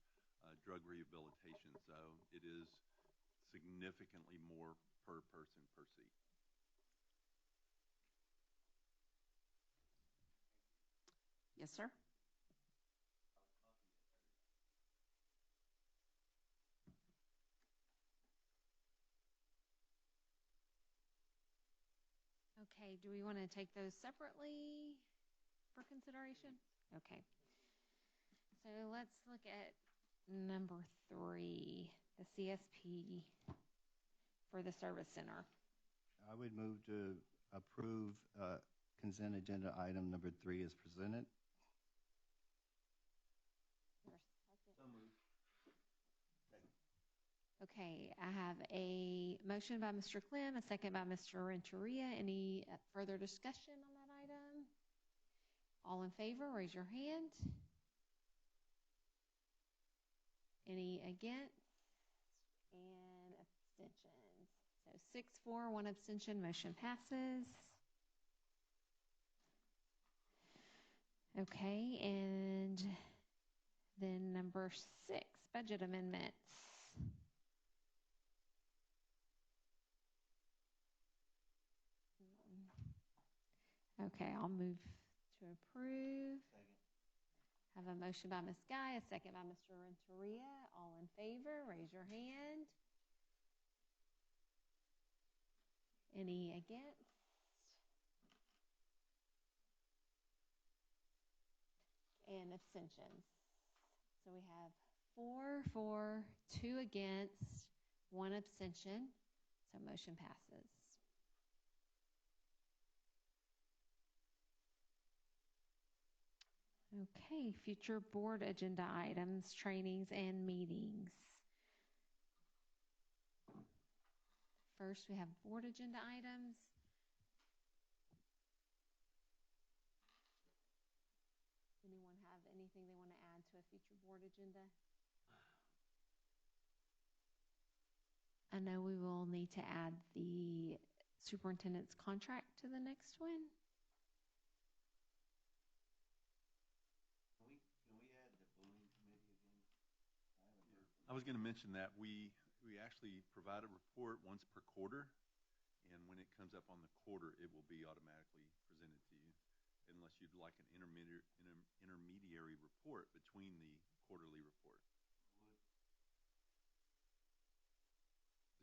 drug rehabilitation. So it is significantly more per person per seat. Yes, sir. Okay, do we want to take those separately for consideration? Okay. So let's look at number 3, the CSP for the service center. I would move to approve consent agenda item number 3 as presented. Okay, I have a motion by Mr. Clem, a second by Mr. Renteria. Any further discussion on that item? All in favor, raise your hand. Any against? And abstentions. So 6-4, 1 abstention, motion passes. Okay, and then number 6, budget amendments. Okay, I'll move to approve. Second. Have a motion by Ms. Guy, a second by Mr. Renteria. All in favor, raise your hand. Any against? And abstentions. So we have 4 for, 2 against, 1 abstention. So motion passes. Okay, future board agenda items, trainings, and meetings. First, we have board agenda items. Anyone have anything they want to add to a future board agenda? I know we will need to add the superintendent's contract to the next one. Can we add the bullying committee again? I haven't heard from I was going to mention that we actually provide a report once per quarter, and when it comes up on the quarter, it will be automatically presented to you, unless you'd like an intermediary report between the quarterly report.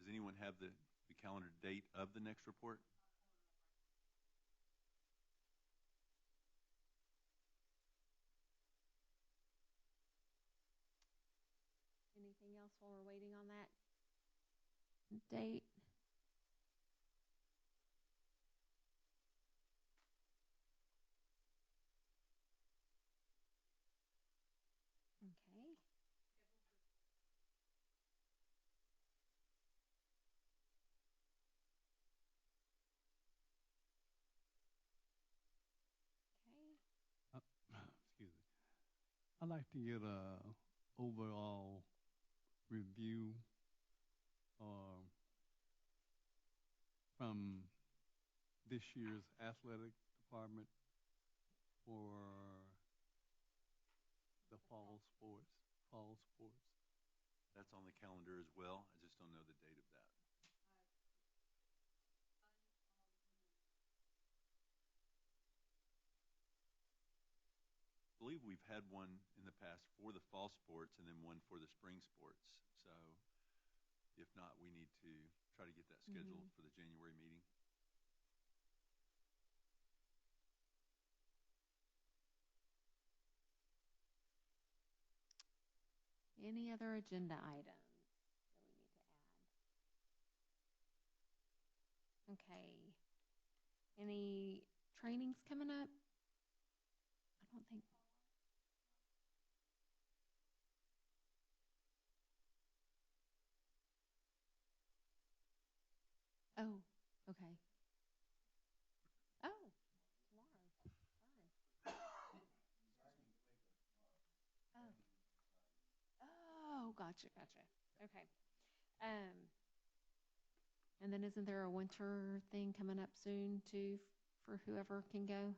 Does anyone have the calendar date of the next report? Anything else while we're waiting on that date? Okay. Excuse me. I'd like to get a overall review from this year's athletic department for the fall sports. That's on the calendar as well. I just don't know the date of that. I believe we've had one in the past for the fall sports and then one for the spring sports. So if not, we need to try to get that scheduled for the January meeting. Any other agenda items that we need to add? Okay. Any trainings coming up? I don't think. Oh, okay. Oh, tomorrow. Fine. Oh, gotcha. Okay. And then isn't there a winter thing coming up soon too for whoever can go?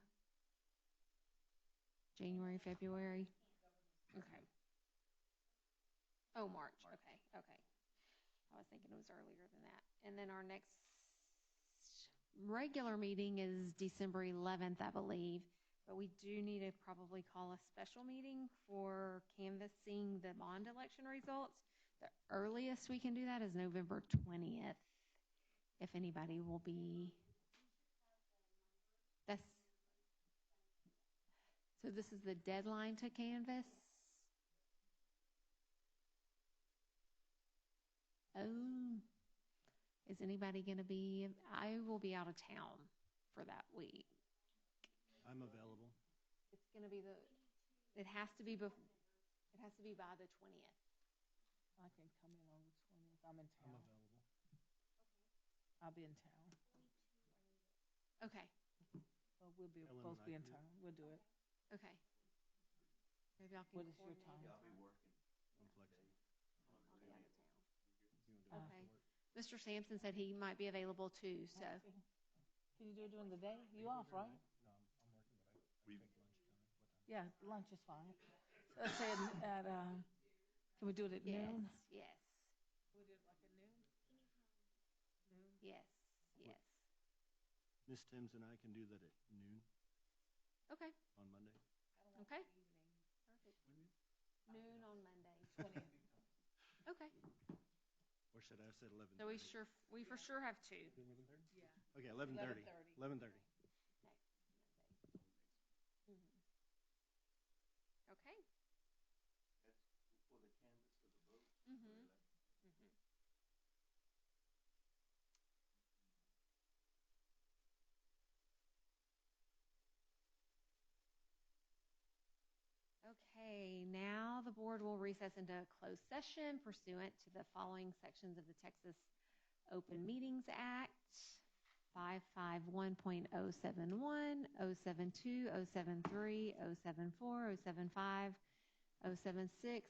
January, February? Okay. Oh, March. Okay. I was thinking it was earlier than that. And then our next regular meeting is December 11th, I believe. but we do need to probably call a special meeting for canvassing the bond election results. The earliest we can do that is November 20th. If anybody will be, so this is the deadline to canvass. Oh, is anybody going to be? I will be out of town for that week. I'm available. It's going to be it has to be by the 20th. I can come in on the 20th. I'm in town. I'm available. I'll be in town. Okay. Well, we'll be Ellen both and I be in can do it. town. We'll do it. Okay. Maybe y'all can. What is your time? Yeah, I'll be working. I'm flexible. I'll be out of town. You wanna do Okay. it? Mr. Sampson said he might be available too, so. Can you do it during the day? You off, right? No, I'm working, but I We- take lunchtime. What time? Yeah, lunch is fine. So let's say at can we do it at noon? Yes. Can we do it like at noon? Noon? Yes. Yes. Miss Timms and I can do that at noon Okay. on Monday. Okay. Perfect. Noon on Monday. 20th. Okay. Or should I have said 11:30? So we for sure have two. 11:30? Yeah. Okay, 11:30. 11:30. Okay. That's for the canvas of the vote. Mm-hmm. Okay, now the board will recess into a closed session pursuant to the following sections of the Texas Open Meetings Act: 551.071, 072, 073, 074, 075, 076,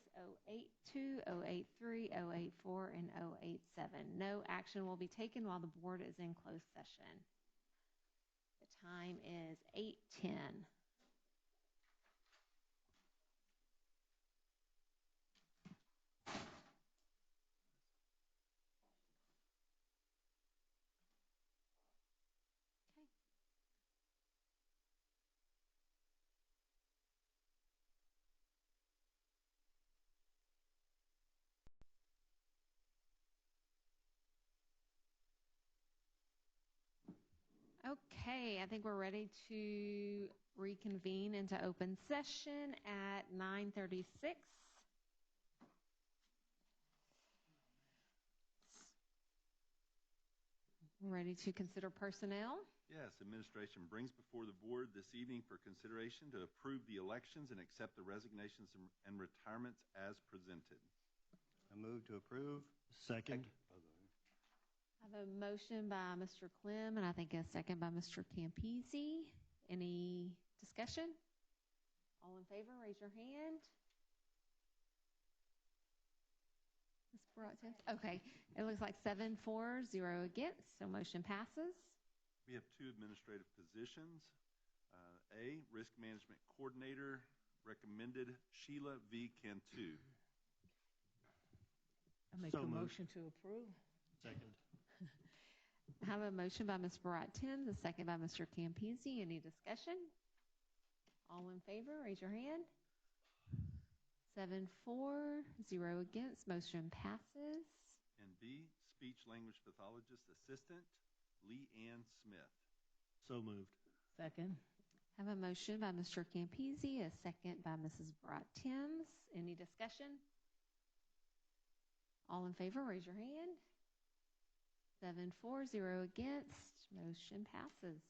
082, 083, 084, and 087. No action will be taken while the board is in closed session. The time is 8:10. Okay, I think we're ready to reconvene into open session at 9:36. Ready to consider personnel? Yes, administration brings before the board this evening for consideration to approve the elections and accept the resignations and retirements as presented. I move to approve. Second. I have a motion by Mr. Clem, and I think a second by Mr. Campisi. Any discussion? All in favor, raise your hand. Ms. Baratin? Okay, it looks like 7-4, 0 against, so motion passes. We have two administrative positions. A, Risk Management Coordinator, recommended Sheila V. Cantu. I make So a moved. motion to approve. Second. I have a motion by Ms. Baratin, a second by Mr. Campisi. Any discussion? All in favor, raise your hand. 7-4, 0 against, motion passes. And B, Speech Language Pathologist Assistant, Lee Ann Smith. So moved. Second. I have a motion by Mr. Campisi, a second by Mrs. Baratin. Any discussion? All in favor, raise your hand. 7-4, 0 against, motion passes.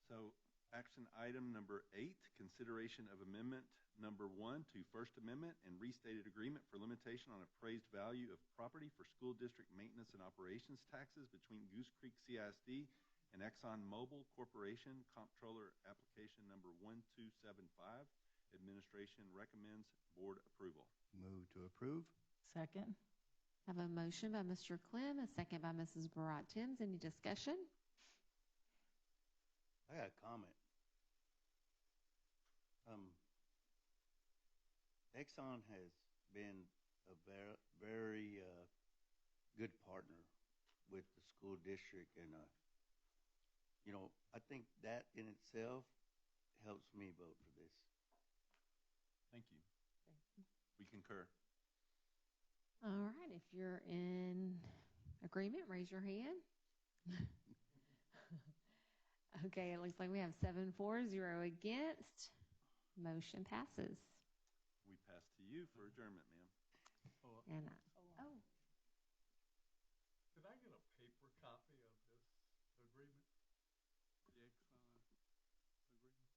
So action item number 8, consideration of amendment number 1 to First Amendment and restated agreement for limitation on appraised value of property for school district maintenance and operations taxes between Goose Creek CISD and Exxon Mobil Corporation, comptroller application number 1275. Administration recommends board approval. Move to approve. Second. I have a motion by Mr. Clem, a second by Mrs. Baratin. Any discussion? I got a comment. Exxon has been a very good partner with the school district, and I think that in itself helps me vote for this. Thank you. We concur. All right, if you're in agreement, raise your hand. Okay, it looks like we have 7-4, 0 against. Motion passes. We pass to you for adjournment, ma'am. And Did I get a paper copy of this agreement? The Exxon agreement?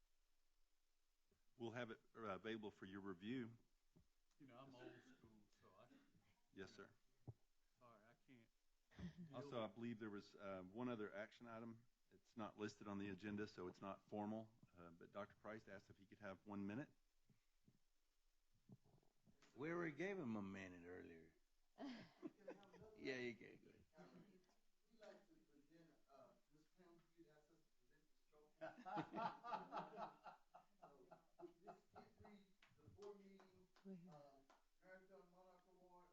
We'll have it available for your review. I'm old school, so Yes, sir. sorry, I can't. Also, I believe there was one other action item. It's not listed on the agenda, so it's not formal. But Dr. Price asked if he could have 1 minute. We already gave him a minute earlier. Yeah, you can. Go ahead. We'd like to present, Ms. Clem, you'd asked us to present this trophy. So, this did read the board meeting, Marathon Monarch Award,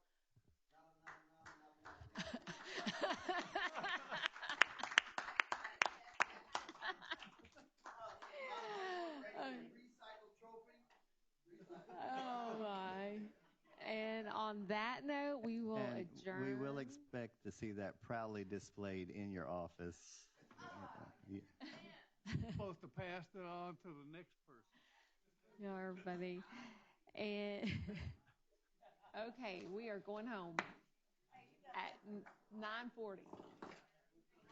recycled trophy. oh my. And on that note, we will And adjourn. we will expect to see that proudly displayed in your office. Yeah. Supposed to pass it on to the next person. Y'all are funny. And okay, we are going home at 9:40.